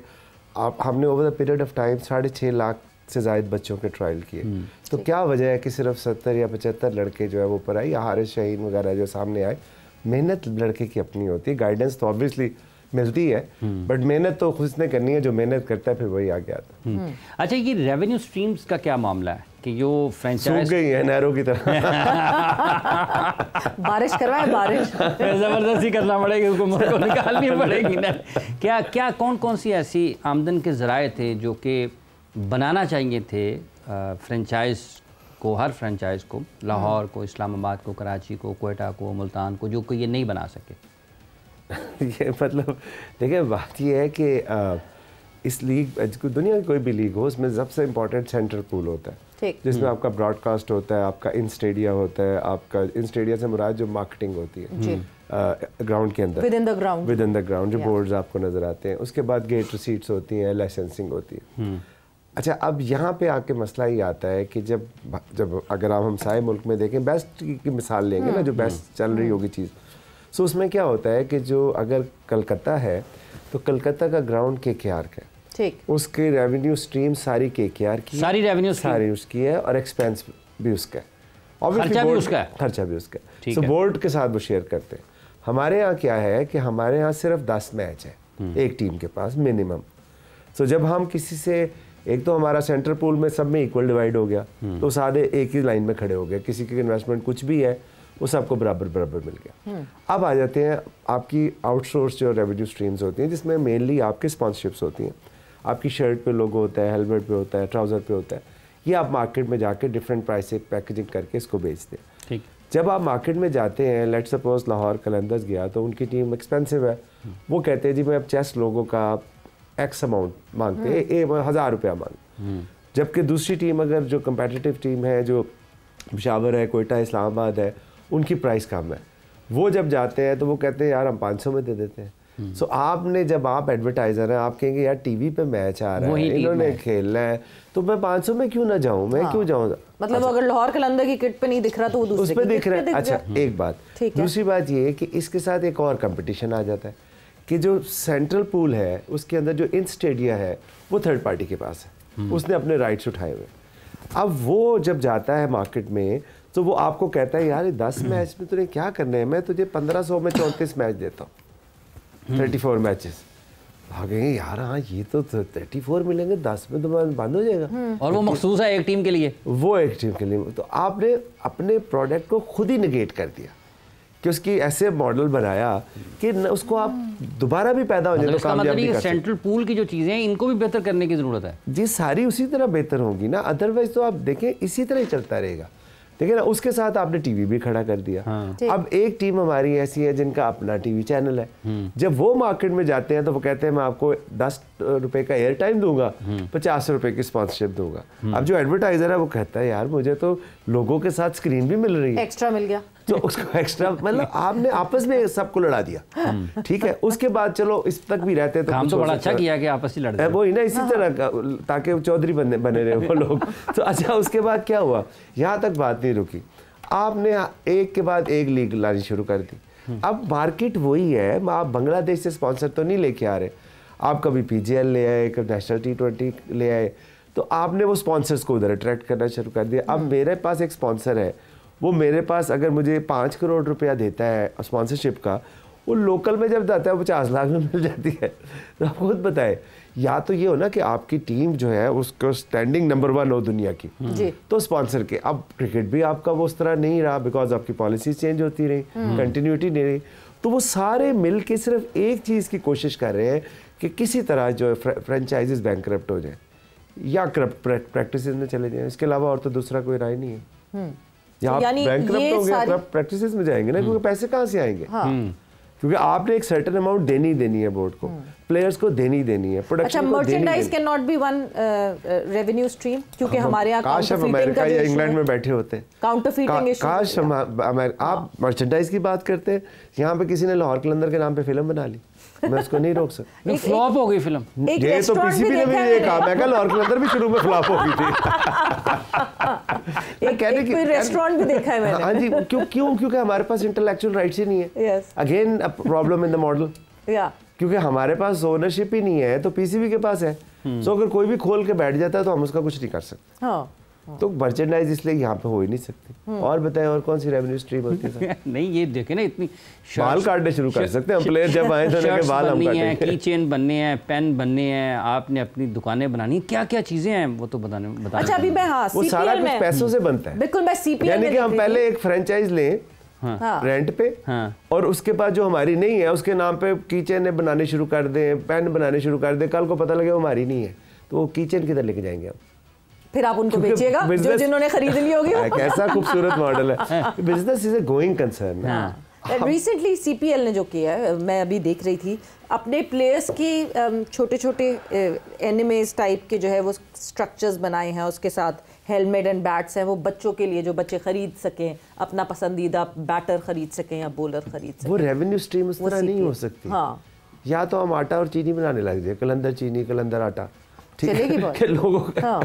हमने over the period of time 6.5 lakh से ज़ायद बच्चों के ट्रायल किए। तो क्या वजह है कि सिर्फ 70 या 75 लड़के जो है वो ऊपर आए, या हारिस शाहीन वगैरह जो सामने आए? मेहनत लड़के की अपनी होती है, गाइडेंस तो ऑब्वियसली मिलती है, बट मेहनत तो खुद ने करनी है, जो मेहनत करता है फिर वही आगे आता है। अच्छा, ये रेवेन्यू स्ट्रीम्स का क्या मामला है कि जो फ्रेंचाइज सूख गई है नहरों की तरह? बारिश करवाए, बारिश ज़बरदस्ती करना पड़ेगी, हुकूमत को निकालनी पड़ेगी ना। क्या क्या कौन कौन सी ऐसी आमदन के ज़राए थे जो कि बनाना चाहिए थे फ्रेंचाइज को, हर फ्रेंचाइज को, लाहौर को, इस्लामाबाद को, कराची को, कोयटा को, मुल्तान को, जो कि ये नहीं बना सके? ये मतलब देखिए, बात ये है कि इस लीग, दुनिया की कोई भी लीग हो, उसमें सबसे इम्पोर्टेंट सेंट्रल पूल होता है, जिसमें आपका ब्रॉडकास्ट होता है, आपका इन स्टेडिया होता है। आपका इन स्टेडिया से मुराद जो मार्केटिंग होती है ग्राउंड के अंदर, विद इन द ग्राउंड, जो बोर्ड्स आपको नजर आते हैं। उसके बाद गेट रिसीट्स होती हैं, लाइसेंसिंग होती है। अच्छा, अब यहाँ पे आके मसला ये आता है कि जब अगर आप हमसाए मुल्क में देखें, बेस्ट की मिसाल लेंगे ना, जो बेस्ट चल रही होगी चीज़, सो उसमें क्या होता है कि जो अगर कलकत्ता है तो कलकत्ता का ग्राउंड KKR का, ठीक, उसकी रेवेन्यू स्ट्रीम सारी KKR की, सारी रेवेन्यू सारी उसकी है, और एक्सपेंस भी उसका है, खर्चा भी उसका है, खर्चा भी उसका है। सो बोर्ड के साथ वो शेयर करते हैं। हमारे यहाँ क्या है कि हमारे यहाँ सिर्फ 10 मैच है एक टीम के पास मिनिमम। सो जब हम किसी से, एक तो हमारा सेंटर पूल में सब में इक्वल डिवाइड हो गया, तो सारे एक ही लाइन में खड़े हो गए, किसी की इन्वेस्टमेंट कुछ भी है वो सबको बराबर बराबर मिल गया। अब आ जाते हैं आपकी आउटसोर्स जो रेवेन्यू स्ट्रीम्स होती हैं, जिसमें मेनली आपकी स्पॉन्सरशिप्स होती हैं। आपकी शर्ट पे लोगो होता है, हेलमेट पे होता है, ट्राउज़र पे होता है। ये आप मार्केट में जाके डिफरेंट प्राइस से पैकेजिंग करके इसको बेचते हैं। ठीक। जब आप मार्केट में जाते हैं, लेट सपोज लाहौर कलंदर्स गया तो उनकी टीम एक्सपेंसिव है, वो कहते हैं जी मैं अब चेस्ट लोगों का एक्स अमाउंट मांगते हैं, 1000 रुपया मांग। जबकि दूसरी टीम, अगर जो कंपेटिटिव टीम है, जो पेशावर है, कोयटा, इस्लामाबाद है, उनकी प्राइस कम है, वो जब जाते हैं तो वो कहते हैं यार हम 500 में दे देते हैं। सो आपने, जब आप एडवर्टाइजर हैं, आप कहेंगे यार टीवी पे मैच आ रहा है, इन्होंने खेलना है, तो मैं 500 में क्यों ना जाऊं, मैं क्यों जाऊं। मतलब अगर लाहौर कलंदर की किट पे नहीं दिख रहा तो वो दूसरे उस पे दिख रहा है। अच्छा, एक बात। दूसरी बात ये है कि इसके साथ एक और कंपटीशन आ जाता है कि जो सेंट्रल पूल है उसके अंदर जो इन स्टेडिया है वो थर्ड पार्टी के पास है, उसने अपने राइट्स उठाए हुए। अब वो जब जाता है मार्केट में तो वो आपको कहता है यार 10 मैच में तुझे क्या करना है, मैं तुझे 1500 में 34 मैच देता हूँ, 34 मैचेस। भागेंगे यार, हाँ ये तो 34 मिलेंगे, 10 में तो बंद हो जाएगा। और वो मखसूस है एक टीम के लिए, वो एक टीम के लिए। तो आपने अपने प्रोडक्ट को खुद ही निगेट कर दिया कि उसकी ऐसे मॉडल बनाया कि उसको आप दोबारा भी पैदा हो जाए तो कामयाब नहीं कर सकते। सेंट्रल पूल की जो चीज़ें हैं इनको भी बेहतर करने की ज़रूरत है जी, सारी उसी तरह बेहतर होंगी ना, अदरवाइज तो आप देखें इसी तरह ही चलता रहेगा। देखिए ना, उसके साथ आपने टीवी भी खड़ा कर दिया। हाँ। अब एक टीम हमारी ऐसी है जिनका अपना टीवी चैनल है, जब वो मार्केट में जाते हैं तो वो कहते हैं मैं आपको 10 रुपए का एयर टाइम दूंगा, 50 रुपए की स्पॉन्सरशिप दूंगा। अब जो एडवर्टाइजर है वो कहता है यार मुझे तो लोगों के साथ स्क्रीन भी मिल रही है, एक्स्ट्रा मिल गया, तो उसको एक्स्ट्रा, मतलब आपने आपस में सबको लड़ा दिया। ठीक है, उसके बाद चलो इस तक भी रहते तो काम तो बड़ा अच्छा किया कि आपस में लड़ वो ही ना, इसी तरह का, ताकि चौधरी बने रहे वो लोग। तो अच्छा, उसके बाद क्या हुआ, यहाँ तक बात नहीं रुकी, आपने एक के बाद एक लीग लानी शुरू कर दी। अब मार्केट वही है, आप बांग्लादेश से स्पॉन्सर तो नहीं लेके आ रहे, आप कभी PGL ले आए, कभी नेशनल T20 ले आए, तो आपने वो स्पॉन्सर्स को उधर अट्रैक्ट करना शुरू कर दिया। अब मेरे पास एक स्पॉन्सर है, वो मेरे पास अगर मुझे 5 करोड़ रुपया देता है स्पॉन्सरशिप का, वो लोकल में जब जाता है 50 लाख में मिल जाती है। तो आप खुद बताएं, या तो ये हो ना कि आपकी टीम जो है उसको स्टैंडिंग नंबर 1 हो दुनिया की, तो स्पॉन्सर के। अब क्रिकेट भी आपका वो उस तरह नहीं रहा, बिकॉज आपकी पॉलिसी चेंज होती रही, कंटिन्यूटी नहीं रही, तो वो सारे मिल के सिर्फ एक चीज़ की कोशिश कर रहे हैं कि किसी तरह जो फ्रेंचाइजीज बैंकरप्ट हो जाए या करप्ट प्रैक्टिसेस में चले जाएं। इसके अलावा और तो दूसरा कोई राय नहीं है। या आप बैंकरप्ट हो गए, करप्ट प्रैक्टिसेस में जाएंगे ना, क्योंकि पैसे कहाँ से आएंगे? क्योंकि आपने एक सर्टेन अमाउंट देनी है बोर्ड को, प्लेयर्स को देनी है, प्रोडक्शन अच्छा, merchandise can not be one revenue stream, क्योंकि हमारे यहाँ काश हम अमेरिका या इंग्लैंड में बैठे होते, काउंटरफीटिंग इशू। काश हम, आप मर्चेंडाइज की बात करते हैं, यहाँ पे किसी ने लाहौर कलंदर के नाम पे फिल्म बना ली, मैं उसको नहीं रोक सकता। फ्लॉप हो गई फिल्म। ये तो PCB ने भी ये कहा, मैं कहा लाहौर कलंदर भी शुरू में फ्लॉप हो गई थी। एक रेस्टोरेंट भी देखा है मैंने। हाँ जी, क्योंकि हमारे पास इंटेलेक्चुअल राइट्स ही नहीं है। Again problem in the model, क्योंकि हमारे पास ओनरशिप ही नहीं है, तो PCB के पास है। सो अगर कोई भी खोल के बैठ जाता है तो हम उसका कुछ नहीं कर सकते। तो मर्चेंडाइज इसलिए यहाँ पे हो ही नहीं सकती। और बताएं, और कौन सी रेवेन्यू स्ट्रीम होती है? नहीं, ये देखे ना, इतनी बाल काटने शुरू कर सकते हैं हम, प्लेयर जब आए तो उनके बाल हम काटेंगे, की चेन बनने हैं, पेन बनने हैं, आपने अपनी दुकानें बनानी, क्या क्या चीजें हैं वो तो बताने। अच्छा, अभी मैं, हाँ, वो सारा कुछ पैसों से बनता है। बिल्कुल, मैं CPL यानी कि हम पहले एक फ्रेंचाइज लें रेंट पे, और उसके बाद जो हमारी नहीं है उसके नाम पे कीचेन बनाने शुरू कर दें, पेन बनाने शुरू कर दें, कल को पता लगे वो हमारी नहीं है तो वो कीचेन किधर लेके जाएंगे हम? फिर आप उनको बेचिएगा जो जिन्होंने खरीद ली होगी। कैसा खूबसूरत मॉडल है। Business is a going concern. Recently CPL ने जो किया है, मैं अभी देख रही थी, अपने प्लेयर्स की छोटे छोटे एनिमेज टाइप के जो है वो स्ट्रक्चर्स बनाए हैं, उसके साथ हेलमेट एंड बैट्स हैं, वो बच्चों के लिए, जो बच्चे खरीद सकें, अपना पसंदीदा बैटर खरीद सकें या बॉलर खरीद सकें। वो रेवेन्यू स्ट्रीम उस तरह नहीं हो सकती। हाँ, या तो हम आटा और चीनी बनाने लग जाए, कलंदर चीनी कलंदर आटा, चलेगी बहुत के लोगों का।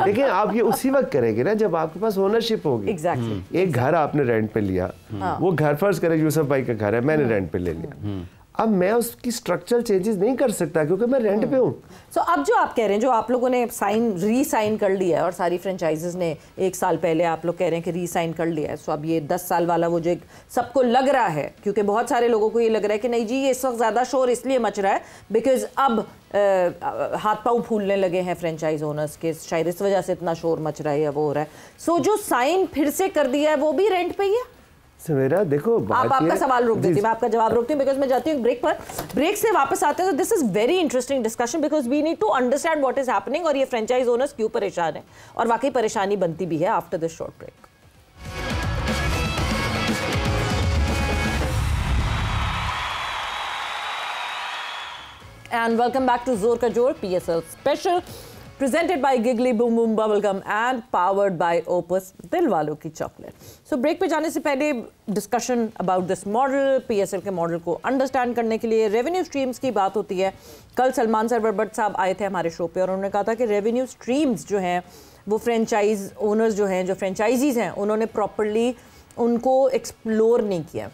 लेकिन आप ये उसी वक्त करेंगे ना जब आपके पास ओनरशिप होगी। एग्जैक्टली। एक घर आपने रेंट पे लिया, वो घर फर्ज करें यूसुफ भाई का घर है, मैंने रेंट पे ले लिया, अब मैं उसकी स्ट्रक्चरल चेंजेस नहीं कर सकता क्योंकि मैं रेंट पे हूँ। सो अब जो आप कह रहे हैं, जो आप लोगों ने री साइन कर लिया है और सारी फ्रेंचाइजीज ने 1 साल पहले आप लोग कह रहे हैं कि री साइन कर लिया है, सो अब ये 10 साल वाला वो जो सबको लग रहा है, क्योंकि बहुत सारे लोगों को ये लग रहा है कि नहीं जी ये इस वक्त ज़्यादा शोर इसलिए मच रहा है बिकॉज अब हाथ पाँव फूलने लगे हैं फ्रेंचाइज ओनर्स के, शायद इस वजह से इतना शोर मच रहा है या वो हो रहा है। सो जो साइन फिर से कर दिया है वो भी रेंट पे ही है? मेरा देखो आप आपका सवाल रोक देती हूँ, मैं आपका जवाब रोकती हूँ बिकॉज मैं जाती हूँ ब्रेक पर। ब्रेक से वापस आते हैं तो this is very interesting discussion because we need to understand what is happening और ये फ्रेंचाइज ओनर्स क्यों परेशान है और वाकई परेशानी बनती भी है after this short break. And welcome back to Zor Ka Jor PSL special presented by Giggly Boom Boom Bubblegum and powered by Opus Dilwalo Ki Chocolate. So break पे जाने से पहले discussion about this model, PSL के model को understand करने के लिए revenue streams की बात होती है। कल सलमान सरवर भट्ट साहब आए थे हमारे शो पे और उन्होंने कहा था कि रेवेन्यू स्ट्रीम्स जो हैं वो फ्रेंचाइज ओनर्स जो हैं, जो फ्रेंचाइजीज हैं, उन्होंने प्रॉपरली उनको एक्सप्लोर नहीं किया।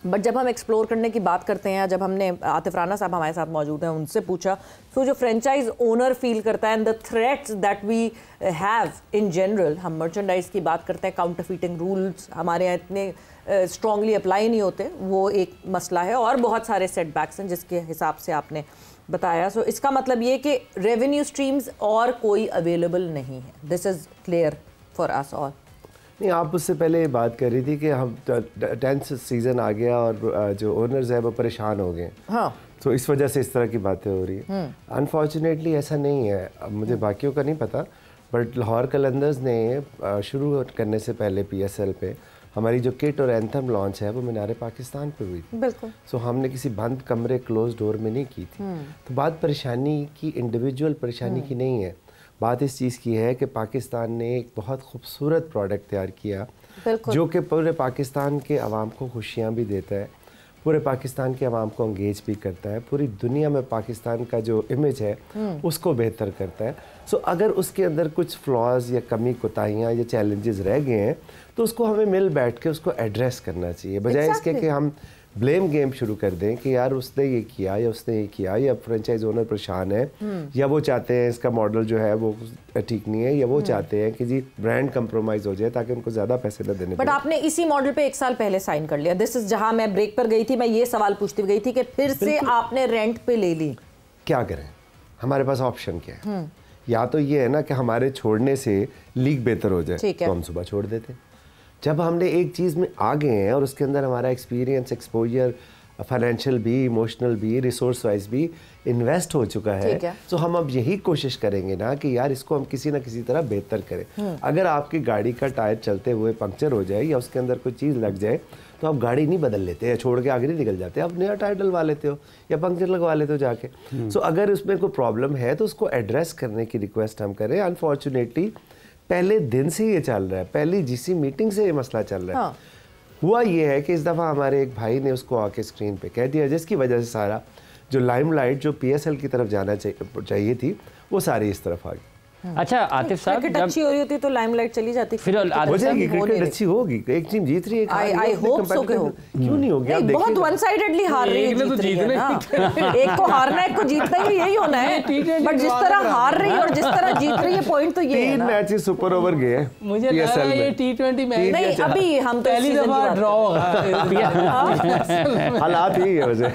बट जब हम एक्सप्लोर करने की बात करते हैं, जब हमने आतिफ राना साहब हमारे साथ मौजूद हैं उनसे पूछा, तो जो फ्रेंचाइज ओनर फील करता है and the threats that we have in general, हम मर्चेंडाइज की बात करते हैं, काउंटरफीटिंग रूल्स हमारे यहाँ इतने स्ट्रॉन्गली अप्लाई नहीं होते, वो एक मसला है और बहुत सारे सेटबैक्स हैं जिसके हिसाब से आपने बताया। सो इसका मतलब ये कि रेवेन्यू स्ट्रीम्स और कोई अवेलेबल नहीं है, this is clear for us all. नहीं, आप उससे पहले बात कर रही थी कि हम 10th सीज़न आ गया और जो ओनर्स है वो परेशान हो गए। हाँ, तो इस वजह से इस तरह की बातें हो रही है। अनफॉर्चुनेटली ऐसा नहीं है, अब मुझे बाकियों का नहीं पता, बट लाहौर कलंदर्स ने शुरू करने से पहले PSL पे हमारी जो किट और एंथम लॉन्च है वो मीनार पाकिस्तान पे हुई थी। बिल्कुल। सो हमने किसी बंद कमरे क्लोज डोर में नहीं की थी। तो बात परेशानी की, इंडिविजुअल परेशानी की नहीं है, बात इस चीज़ की है कि पाकिस्तान ने एक बहुत खूबसूरत प्रोडक्ट तैयार किया जो कि पूरे पाकिस्तान के अवाम को खुशियाँ भी देता है, पूरे पाकिस्तान के अवाम को इंगेज भी करता है, पूरी दुनिया में पाकिस्तान का जो इमेज है उसको बेहतर करता है। सो अगर उसके अंदर कुछ फ्लॉज या कमी कोताहियाँ या चैलेंजेस रह गए हैं तो उसको हमें मिल बैठ के उसको एड्रेस करना चाहिए, बजाय इसके कि हम ब्लेम गेम शुरू कर दें कि यार उसने ये किया या उसने ये किया या फ्रेंचाइज ओनर परेशान है या वो चाहते हैं इसका मॉडल जो है वो ठीक नहीं है या वो चाहते हैं कि जी ब्रांड कंप्रोमाइज हो जाए ताकि उनको ज़्यादा पैसे न देने। बट आपने इसी मॉडल पे 1 साल पहले साइन कर लिया। दिस इज जहां मैं ब्रेक पर गई थी, मैं ये सवाल पूछती गई थी कि फिर से आपने रेंट पे ले ली, क्या करें? हमारे पास ऑप्शन क्या है? या तो ये है ना कि हमारे छोड़ने से लीग बेहतर हो जाए तो हम सुबह छोड़ देते हैं। जब हमने एक चीज़ में आ गए हैं और उसके अंदर हमारा एक्सपीरियंस, एक्सपोजर, फाइनेंशियल भी, इमोशनल भी, रिसोर्स वाइज भी इन्वेस्ट हो चुका है, तो हम अब यही कोशिश करेंगे ना कि यार इसको हम किसी ना किसी तरह बेहतर करें। अगर आपकी गाड़ी का टायर चलते हुए पंक्चर हो जाए या उसके अंदर कोई चीज़ लग जाए तो आप गाड़ी नहीं बदल लेते या छोड़ के आगे नहीं निकल जाते, आप नया टायर डलवा लेते हो या पंक्चर लगवा लेते हो जाके। सो अगर उसमें कोई प्रॉब्लम है तो उसको एड्रेस करने की रिक्वेस्ट हम करें। अनफॉर्चुनेटली पहले दिन से ये चल रहा है, पहली GC मीटिंग से ये मसला चल रहा है। हाँ। हुआ ये है कि इस दफ़ा हमारे एक भाई ने उसको आके स्क्रीन पे कह दिया, जिसकी वजह से सारा जो लाइमलाइट जो PSL की तरफ जाना चाहिए थी वो सारी इस तरफ आ गई। अच्छा आतिफ साहब, क्रिकेट अच्छी हो रही होती तो लाइमलाइट चली जाती, फिर हो जाएगी, क्रिकेट अच्छी होगी, एक टीम जीत रही है, आई होप सो के हो, क्यों नहीं होगी? बहुत वन साइडेडली हार रही है, जीत रही है ना, एक को हारना एक को जीतना ही यही होना है, बट जिस तरह हार रही है और जिस तरह जीत रही है पॉइंट तो ये है ना। 3 मैचेस सुपर ओवर गए हैं, मुझे लग रहा है ये T20 मैच नहीं, अभी हम तो पहली दफा ड्रॉ होगा, हालात ही है वजह।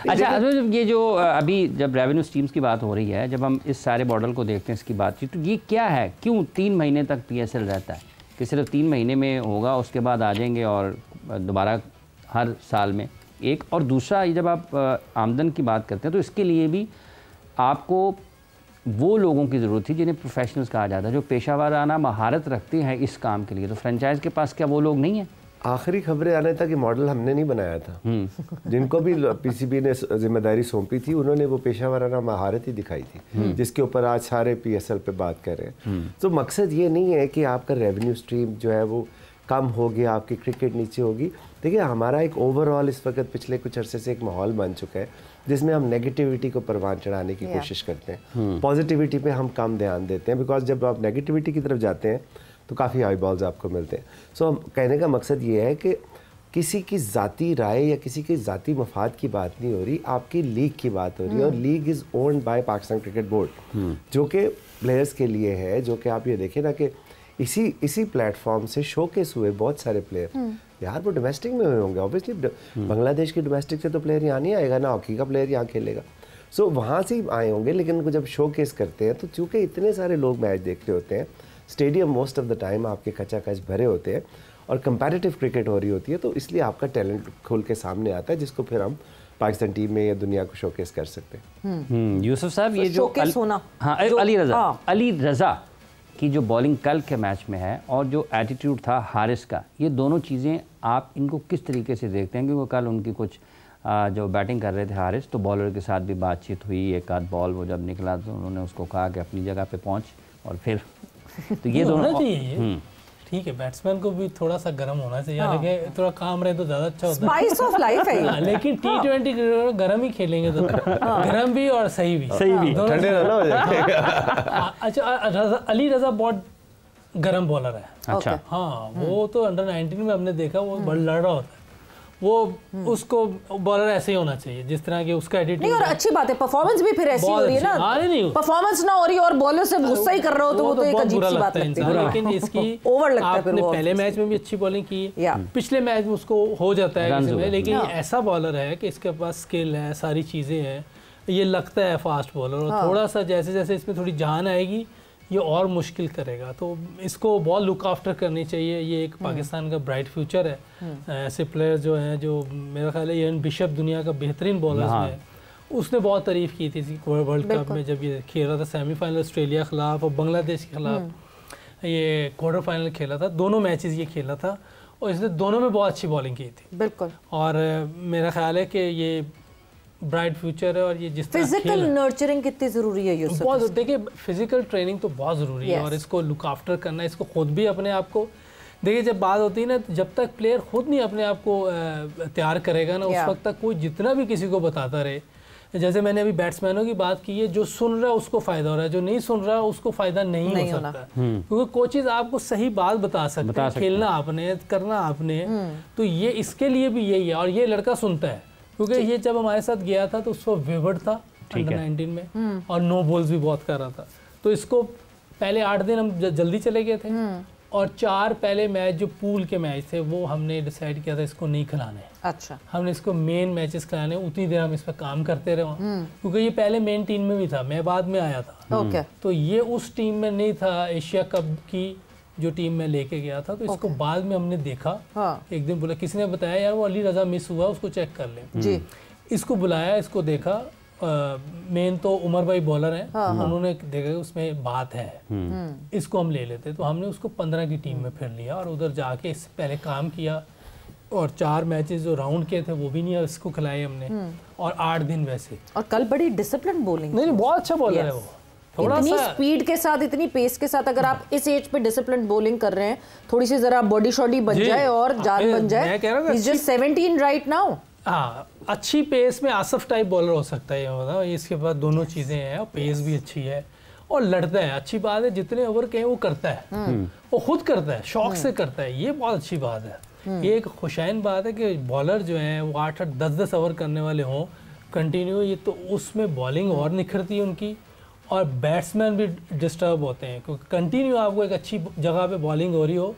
अच्छा, ये जो अभी जब रेवेन्यू स्ट्रीम्स की बात हो रही है, जब हम इस सारे मॉडल को देखते हैं, इसकी बातचीत, तो ये क्या है, क्यों 3 महीने तक PSL रहता है कि सिर्फ 3 महीने में होगा, उसके बाद आ जाएंगे और दोबारा हर साल में एक? और दूसरा, जब आप आमदन की बात करते हैं तो इसके लिए भी आपको वो लोगों की ज़रूरत थी जिन्हें प्रोफेशनल्स कहा जाता है, जो पेशावराना महारत रखते हैं इस काम के लिए। तो फ्रेंचाइज के पास क्या वो लोग नहीं हैं? आखिरी खबरें आने तक ये मॉडल हमने नहीं बनाया था, जिनको भी PCB ने जिम्मेदारी सौंपी थी उन्होंने वो पेशावराना महारत ही दिखाई थी, जिसके ऊपर आज सारे PSL पे बात कर रहे हैं। तो मकसद ये नहीं है कि आपका रेवेन्यू स्ट्रीम जो है वो कम हो गया, आपकी क्रिकेट नीचे होगी। देखिए, हमारा एक ओवरऑल इस वक्त पिछले कुछ अरसे से एक माहौल बन चुका है जिसमें हम नेगेटिविटी को परवान चढ़ाने की कोशिश करते हैं, पॉजिटिविटी पे हम कम ध्यान देते हैं, बिकॉज जब आप नेगेटिविटी की तरफ जाते हैं तो काफ़ी आई बॉल्स आपको मिलते हैं। सो कहने का मकसद ये है कि किसी की ज़ाती राय या किसी की ज़ाती मफाद की बात नहीं हो रही, आपकी लीग की बात हो रही है। और league is owned by Pakistan cricket board, जो कि प्लेयर्स के लिए है। जो कि आप ये देखें ना कि इसी प्लेटफॉर्म से शोकेस हुए बहुत सारे प्लेयर। यार वो डोमेस्टिक में हुए होंगे ऑब्वियसली, बांग्लादेश की डोमेस्टिक से तो प्लेयर यहाँ नहीं आएगा ना, हॉकी का प्लेयर यहाँ खेलेगा। सो वहाँ से ही आए होंगे, लेकिन उनको जब शोकेस करते हैं तो चूँकि इतने सारे लोग मैच देख रहे होते हैं, stadium most of the time आपके कचाकच भरे होते हैं और कंपैरेटिव क्रिकेट हो रही होती है, तो इसलिए आपका टैलेंट खुल के सामने आता है, जिसको फिर हम पाकिस्तान टीम में या दुनिया को शोकेस कर सकते हैं। यूसुफ साहब, ये जो होना, हाँ, अली रज़ा की जो बॉलिंग कल के मैच में है और जो एटीट्यूड था हारिस का, ये दोनों चीज़ें आप इनको किस तरीके से देखते हैं? क्योंकि कल उनकी कुछ जो बैटिंग कर रहे थे हारिस, तो बॉलर के साथ भी बातचीत हुई, एक आध बॉल वो जब निकला तो उन्होंने उसको कहा कि अपनी जगह पे पहुंच, और फिर तो ये दोनों ठीक है, बैट्समैन को भी थोड़ा सा गर्म होना चाहिए, यानी थोड़ा काम रहे तो ज्यादा अच्छा होता है। स्पाइस ऑफ लाइफ है। लेकिन T20 क्रिकेट गर्म ही खेलेंगे तो गर्म भी और सही भी ठंडे ना हो जाए। अच्छा, अली रज़ा बहुत गर्म बॉलर है। अच्छा, हाँ, वो तो अंडर 19 में हमने देखा, वो बड़ा लड़ रहा होता है। वो उसको बॉलर ऐसे ही होना चाहिए जिस तरह के उसका एटीट्यूड नहीं, और अच्छी बात है, परफॉर्मेंस भी फिर ऐसी हो रही है ना, परफॉर्मेंस ना हो रही और बॉलर से गुस्सा ही कर रहे हो तो वो तो एक अजीब सी बात लगती है। लेकिन इसकी ओवर लगता है। आपने पहले मैच में भी अच्छी बॉलिंग की है, पिछले मैच में उसको हो जाता है किसी में, लेकिन ऐसा बॉलर है कि इसके पास स्किल है, सारी चीज़ें हैं, ये लगता है फास्ट बॉलर, और थोड़ा सा जैसे जैसे इसमें थोड़ी जान आएगी ये और मुश्किल करेगा, तो इसको बहुत लुक आफ्टर करनी चाहिए। ये एक पाकिस्तान का ब्राइट फ्यूचर है। ऐसे प्लेयर जो हैं, जो मेरा ख्याल है इवन बिशप दुनिया का बेहतरीन बॉलर है, उसने बहुत तारीफ़ की थी वर्ल्ड कप में जब ये खेल रहा था, सेमीफाइनल ऑस्ट्रेलिया के खिलाफ और बांग्लादेश के खिलाफ ये क्वार्टर फाइनल खेला था, दोनों मैचेस ये खेला था और इसने दोनों में बहुत अच्छी बॉलिंग की थी। बिल्कुल, और मेरा ख्याल है कि ये ब्राइट फ्यूचर है। और ये जिस तरह फिजिकल नर्चरिंग कितनी ज़रूरी है यूसुफ? बहुत, देखिए फिजिकल ट्रेनिंग तो बहुत ज़रूरी है, और इसको लुक आफ्टर करना, इसको खुद भी अपने आप को, देखिए जब बात होती है ना, जब तक प्लेयर खुद नहीं अपने आप को तैयार करेगा ना, उस वक्त तक कोई जितना भी किसी को बताता रहे। जैसे मैंने अभी बैट्समैनों की बात की है, जो सुन रहा है उसको फ़ायदा हो रहा है, जो नहीं सुन रहा उसको फ़ायदा नहीं हो सकता, क्योंकि कोचेज़ आपको सही बात बता सकते हैं, खेलना आपने, करना आपने, तो ये इसके लिए भी यही है। और ये लड़का सुनता है, क्योंकि ये जब हमारे साथ गया था तो उसको विवर्ड था अंडर 19 में, और नो बॉल्स भी बहुत कर रहा था, तो इसको पहले 8 दिन हम जल्दी चले गए थे, और 4 पहले मैच जो पूल के मैच थे वो हमने डिसाइड किया था इसको नहीं खिलाने। अच्छा, हमने इसको मेन मैचेस खिलाने, उतनी देर हम इस पर काम करते रहे, क्योंकि ये पहले मेन टीम में भी था, मैं बाद में आया था, तो ये उस टीम में नहीं था, एशिया कप की जो टीम में लेके गया था, तो इसको बाद में हमने देखा। एक दिन बोला, किसी ने बताया यार वो अली रज़ा मिस हुआ, उसको चेक कर ले जी। इसको बुलाया, इसको देखा, मेन तो उमर भाई बॉलर हैं, उन्होंने देखा उसमें बात है, इसको हम ले लेते, तो हमने उसको 15 की टीम में फिर लिया और उधर जाके इससे पहले काम किया, और 4 मैचेस जो राउंड के थे वो भी नहीं इसको खिलाए हमने, और 8 दिन वैसे। और कल बड़ी डिसिप्लिन बॉलिंग, नहीं बहुत अच्छा बॉलर है वो, थोड़ा इतनी स्पीड के साथ, इतनी पेस के साथ, अगर आप इस एज पे डिसिप्लिन बॉलिंग कर रहे हैं, थोड़ी सी जरा बॉडी शॉडी बन जाए और जान बन जाए, मैं कह रहा हूं he's just 17 राइट नाउ। हाँ, अच्छी पेस में आसफ टाइप बॉलर हो सकता है, मतलब इसके पास दोनों चीज़ें हैं, और पेस भी अच्छी है और लड़ता है, अच्छी बात है, जितने ओवर कहे वो करता है, वो खुद करता है, शौक से करता है, ये बहुत अच्छी बात है। ये एक खुशैन बात है कि बॉलर जो हैं वो 8-8, 10-10 ओवर करने वाले हों कंटिन्यू, ये तो उसमें बॉलिंग और निखरती है उनकी, और बैट्समैन भी डिस्टर्ब होते हैं, क्योंकि कंटिन्यू आपको एक अच्छी जगह पे बॉलिंग हो रही हो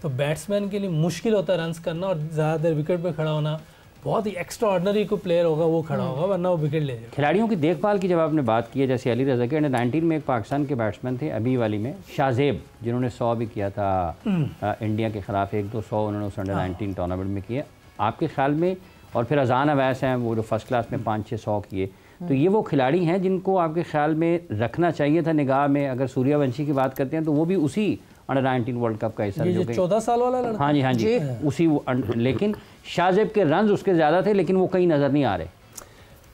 तो बैट्समैन के लिए मुश्किल होता है रन्स करना, और ज़्यादा देर विकेट पे खड़ा होना, बहुत ही एक्स्ट्रा ऑर्डनरी कोई प्लेयर होगा वो खड़ा होगा, वरना वो विकेट ले जाएगा। खिलाड़ियों की देखभाल की जब आपने बात की है, जैसे अली रज़ा के अंडर 19 में एक पाकिस्तान के बैट्समैन थे अभी वाली में, शाहजेब, जिन्होंने 100 भी किया था इंडिया के खिलाफ, 1-2 100 उन्होंने उस अंडर 19 टूर्नामेंट में किया, आपके ख्याल में? और फिर अजान अवैस हैं वो जो फर्स्ट क्लास में 5-6 100 किए, तो ये वो खिलाड़ी हैं जिनको आपके ख्याल में रखना चाहिए था निगाह में? अगर सूर्यवंशी की बात करते हैं तो वो भी उसी अंडर 19 वर्ल्ड कप का हिस्सा, जो 14 साल वाला लड़का, हाँ जी उसी, लेकिन शाहजेब के रन्स उसके ज़्यादा थे, लेकिन वो कहीं नज़र नहीं आ रहे।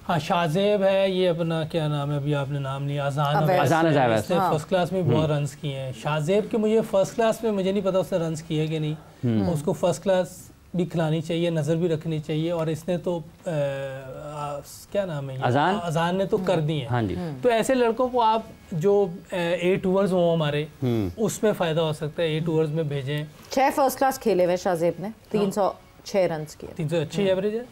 हाँ, शाहजेब है, ये अपना क्या नाम है, अभी आपने नाम लिया, अजान अवैस, फर्स्ट क्लास में बहुत रन्स किए हैं। शाहजेब के मुझे फर्स्ट क्लास में मुझे नहीं पता उसने रन्स किए कि नहीं, उसको फर्स्ट क्लास भी खिलानी चाहिए, नज़र भी रखनी चाहिए, और इसने तो क्या नाम है, अजान ने तो कर दी है। हाँ जी। तो ऐसे लड़कों को आप जो 8 ओवर्स हो हमारे, उसमें फ़ायदा हो सकता है, 8 ओवर्स में भेजें। 6 फर्स्ट क्लास खेले हुए शाहजेब ने, 300 6 रन किए। 300 अच्छी एवरेज है।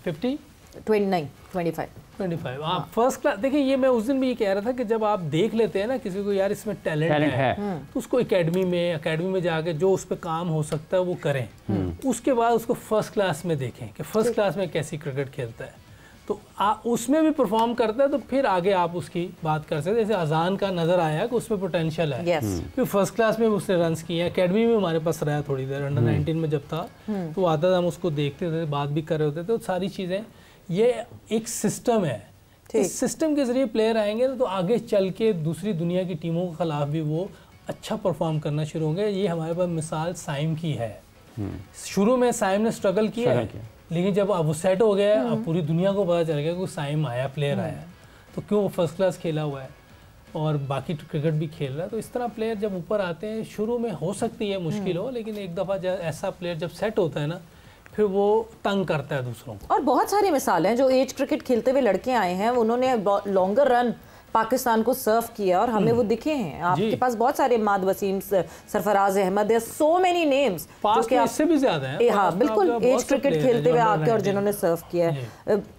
50 25 आप फर्स्ट क्लास। देखिए ये मैं उस दिन भी ये कह रहा था कि जब आप देख लेते हैं ना किसी को यार इसमें टैलेंट है तो उसको एकेडमी में जाके जो उस पर काम हो सकता है वो करें। उसके बाद उसको फर्स्ट क्लास में देखें कि फर्स्ट क्लास में कैसी क्रिकेट खेलता है, तो उसमें भी परफॉर्म करता है तो फिर आगे आप उसकी बात कर सकते हैं। जैसे अजान का नज़र आया कि उसमें पोटेंशियल है, फिर फर्स्ट क्लास में उसने रन्स किए। एकेडमी में हमारे पास रहा थोड़ी देर, अंडर 19 में जब था तो आता था, हम उसको देखते थे, बात भी कर रहे होते थे। तो सारी चीज़ें, ये एक सिस्टम है, इस सिस्टम के जरिए प्लेयर आएंगे तो आगे चल के दूसरी दुनिया की टीमों के खिलाफ भी वो अच्छा परफॉर्म करना शुरू होंगे। ये हमारे पास मिसाल साइम की है। शुरू में साइम ने स्ट्रगल किया है, लेकिन जब अब वो सेट हो गया, अब पूरी दुनिया को पता चल गया कि साइम आया, प्लेयर आया, तो क्यों वो फर्स्ट क्लास खेला हुआ है और बाकी क्रिकेट भी खेल रहा है। तो इस तरह प्लेयर जब ऊपर आते हैं, शुरू में हो सकती है मुश्किल हो, लेकिन एक दफ़ा ऐसा प्लेयर जब सेट होता है ना, फिर वो तंग करता है दूसरों को। और बहुत सारी मिसाल हैं जो एज क्रिकेट खेलते हुए लड़के आए हैं, उन्होंने लॉन्गर रन पाकिस्तान को सर्व किया और हमें वो दिखे हैं। आपके पास बहुत सारे, Imad Wasim, Sarfaraz Ahmed, there so many names जो कि इससे भी ज्यादा हैं। हाँ बिल्कुल, एज क्रिकेट खेलते हुए आके और जिन्होंने सर्व किया है।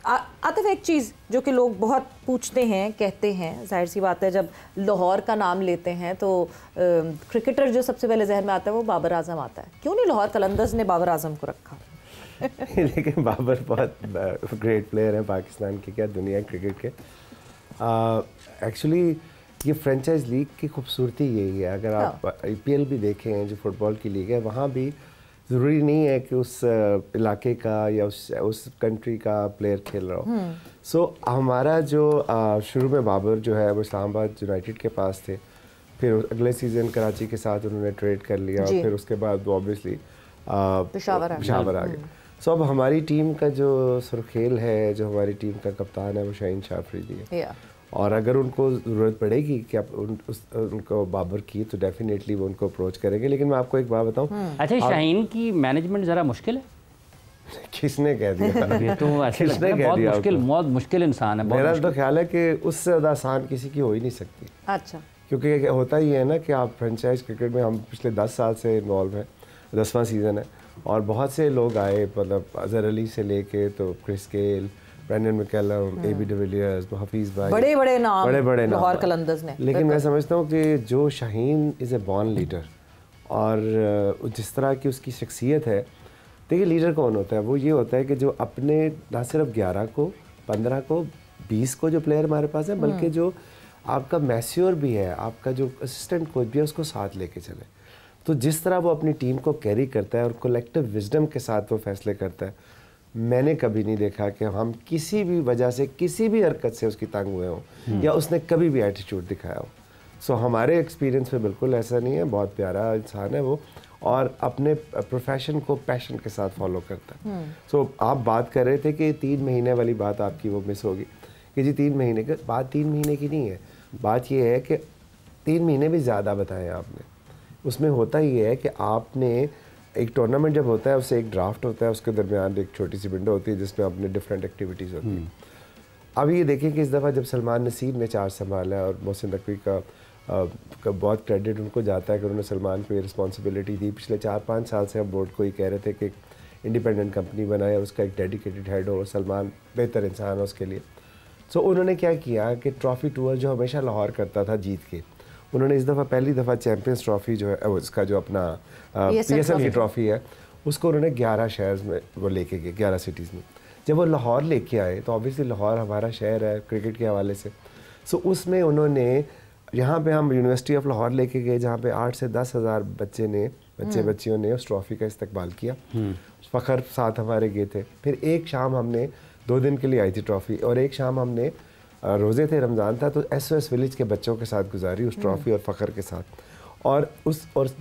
आतिफ, एक चीज़ जो कि लोग बहुत पूछते हैं, कहते हैं, जाहिर सी बात है जब लाहौर का नाम लेते हैं तो क्रिकेटर जो सबसे पहले जहन में आता है वो बाबर आजम आता है। क्यों नहीं लाहौर कलंदर्स ने बाबर आजम को रखा? लेकिन बाबर बहुत ग्रेट प्लेयर है पाकिस्तान के, क्या दुनिया क्रिकेट के। एक्चुअली ये फ्रेंचाइज लीग की खूबसूरती यही है। अगर आप IPL भी देखें, जो फुटबॉल की लीग है, वहाँ भी ज़रूरी नहीं है कि उस इलाके का या उस कंट्री का प्लेयर खेल रहा हो। सो हमारा जो शुरू में बाबर जो है वो इस्लामाबाद यूनाइटेड के पास थे, फिर अगले सीज़न कराची के साथ उन्होंने ट्रेड कर लिया, और फिर उसके बाद वो ऑब्वियसली पेशावर आ गए। सो अब हमारी टीम का जो सुरखेल है, जो हमारी टीम का कप्तान है, वो शाहीन शाह अफरीदी है। और अगर उनको ज़रूरत पड़ेगी कि आप उनको बाबर की, तो डेफिनेटली वो उनको अप्रोच करेंगे। लेकिन मैं आपको एक बात बताऊं, अच्छा शाहीन की मैनेजमेंट ज़रा मुश्किल है। किसने कह दिया? तो किसने कह दिया? बहुत मुश्किल इंसान है। मेरा तो ख्याल है कि उससे ज़्यादा आसान किसी की हो ही नहीं सकती। अच्छा, क्योंकि होता ही है ना कि आप फ्रेंचाइज क्रिकेट में, हम पिछले 10 साल से इन्वॉल्व हैं, 10वां सीज़न है, और बहुत से लोग आए, मतलब अजहर अली से लेके तो Chris Gayle, Brendon McCullum, AB de Villiers, Hafeez भाई, बड़े नाम लाहौर कलंदर्स ने। लेकिन मैं समझता हूँ कि जो Shaheen is a born leader, और जिस तरह की उसकी शख्सियत है, देखिए लीडर कौन होता है? वो ये होता है कि जो अपने ना सिर्फ 11 को, 15 को, 20 को जो प्लेयर हमारे पास है, बल्कि जो आपका मैच्योर भी है, आपका जो असिस्टेंट कोच भी है, उसको साथ लेके चले। तो जिस तरह वो अपनी टीम को कैरी करता है और कलेक्टिव विजडम के साथ वो फैसले करता है, मैंने कभी नहीं देखा कि हम किसी भी वजह से, किसी भी हरकत से उसकी तंग हुए हों, या उसने कभी भी एटीट्यूड दिखाया हो। सो हमारे एक्सपीरियंस में बिल्कुल ऐसा नहीं है। बहुत प्यारा इंसान है वो, और अपने प्रोफेशन को पैशन के साथ फॉलो करता है। सो आप बात कर रहे थे कि 3 महीने वाली बात आपकी वो मिस होगी, कि जी 3 महीने की बात 3 महीने की नहीं है। बात ये है कि 3 महीने भी ज़्यादा बताए आपने। उसमें होता ही है कि आपने एक टूर्नामेंट जब होता है, उससे एक ड्राफ्ट होता है, उसके दरमियान एक छोटी सी विंडो होती है जिसमें अपने डिफरेंट एक्टिविटीज़ होती हैं। अब ये देखें कि इस दफ़ा जब सलमान नसीर ने चार्ज संभाला है, और मोहसिन नकवी का बहुत क्रेडिट उनको जाता है कि उन्होंने सलमान को ये रिस्पॉन्सिबिलिटी दी। पिछले 4-5 साल से हम बोर्ड को ही कह रहे थे कि इंडिपेंडेंट कंपनी बनाए और उसका एक डेडिकेटेड हेड हो, और सलमान बेहतर इंसान है उसके लिए। सो उन्होंने क्या किया कि ट्रॉफ़ी टूर जो हमेशा लाहौर करता था जीत के, उन्होंने इस दफ़ा पहली दफ़ा चैम्पियंस ट्रॉफ़ी जो है, उसका जो अपना PSL की ट्रॉफ़ी है, उसको उन्होंने 11 शहर्स में वो लेके गए, 11 सिटीज़ में। जब वो लाहौर लेके आए तो ऑब्वियसली लाहौर हमारा शहर है क्रिकेट के हवाले से। सो उसमें उन्होंने, यहाँ पे हम यूनिवर्सिटी ऑफ लाहौर लेके गए, जहाँ पे 8 से 10 हज़ार बच्चियों ने उस ट्रॉफ़ी का इस्तकबाल किया। फ़खर साथ हमारे गए थे। फिर एक शाम हमने 2 दिन के लिए आई थी ट्रॉफ़ी, और एक शाम हमने रोज़े थे, रमज़ान था, तो SOS विलेज के बच्चों के साथ गुजारी उस ट्रॉफ़ी और फ़खर के साथ। और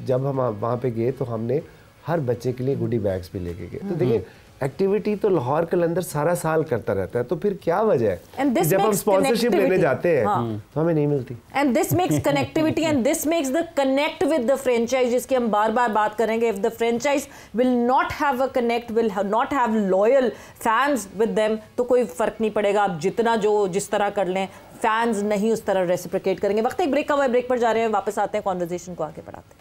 जब हम वहाँ पे गए तो हमने हर बच्चे के लिए गुडी बैग्स भी लेके गए। तो देखिए एक्टिविटी तो लाहौर कलंदर सारा साल करता रहता है, तो फिर क्या वजह है जब हम स्पॉन्सरशिप लेने जाते हैं तो हमें नहीं मिलती। And this makes connectivity and this makes the connect with the franchise, जिसकी हम बार बार बात करेंगे। If the franchise will not have a connect, will not have loyal fans with them, तो कोई फर्क नहीं पड़ेगा। आप जितना जो जिस तरह कर लें, फैंस नहीं उस तरह रेसिप्रोकेट करेंगे। वक्त एक ब्रेक का हुआ, ब्रेक पर जा रहे हैं, वापस आते हैं, कॉन्वर्सेशन को आगे बढ़ाते हैं।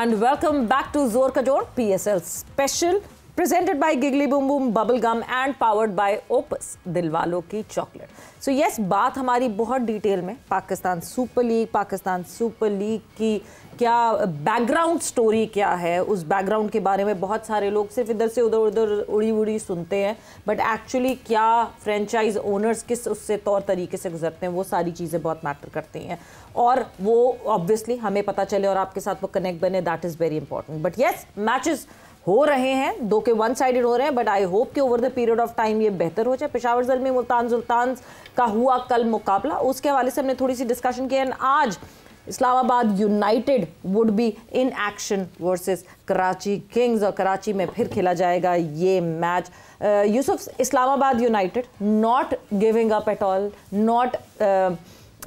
And welcome back to Zor Ka Jod PSL Special, presented by Giggly Boom Boom Bubblegum and powered by Opus, दिलवालों की चॉकलेट. So yes, बात हमारी बहुत डिटेल में पाकिस्तान सुपर लीग की क्या बैकग्राउंड स्टोरी क्या है, उस बैकग्राउंड के बारे में बहुत सारे लोग सिर्फ इधर से उधर उड़ी सुनते हैं, बट एक्चुअली क्या फ्रेंचाइज ओनर्स किस उससे तौर तरीके से गुजरते हैं, वो सारी चीज़ें बहुत मैटर करती हैं. और वो ऑब्वियसली हमें पता चले और आपके साथ वो कनेक्ट बने, that is very important. But yes, matches हो रहे हैं, दो के वन साइडेड हो रहे हैं, बट आई होप कि over the period of time ये बेहतर हो जाए. पेशावर ज़ल्मी मुल्तान सुल्तान का हुआ कल मुकाबला, उसके हवाले से हमने थोड़ी सी डिस्कशन की. एंड आज Islamabad United would be in action versus Karachi Kings, और कराची में फिर खेला जाएगा ये match. Yusuf, Islamabad United not giving up at all, not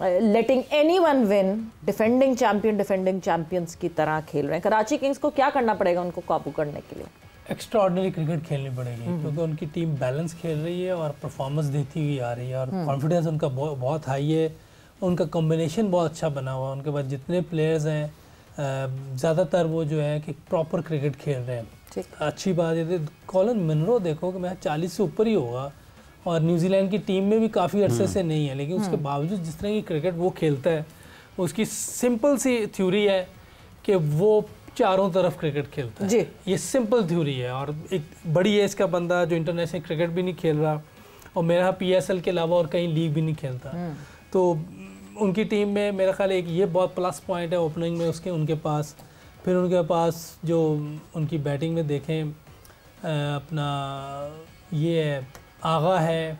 letting anyone win, defending champions की तरह खेल रहे हैं. कराची किंग्स को क्या करना पड़ेगा उनको काबू करने के लिए? एक्स्ट्राऑर्डिनरी क्रिकेट खेलनी पड़ेगी, क्योंकि उनकी टीम बैलेंस खेल रही है और परफॉर्मेंस देती हुई आ रही है, और कॉन्फिडेंस उनका बहुत हाई है. उनका कॉम्बिनेशन बहुत अच्छा बना हुआ है. उनके पास जितने प्लेयर्स हैं ज़्यादातर वो जो है कि प्रॉपर क्रिकेट खेल रहे हैं. अच्छी बात है. कॉलिन मिनरो देखो कि मैं 40 से ऊपर ही होगा, और न्यूजीलैंड की टीम में भी काफ़ी अरसे से नहीं है, लेकिन उसके बावजूद जिस तरह की क्रिकेट वो खेलता है, उसकी सिंपल सी थ्योरी है कि वो चारों तरफ क्रिकेट खेलता है. ये सिंपल थ्योरी है. और एक बड़ी एज का बंदा जो इंटरनेशनल क्रिकेट भी नहीं खेल रहा, और मेरा PSL के अलावा और कहीं लीग भी नहीं खेलता, तो उनकी टीम में मेरा ख्याल एक ये बहुत प्लस पॉइंट है ओपनिंग में उनके पास. फिर उनके पास जो उनकी बैटिंग में देखें, अपना ये है आगा है,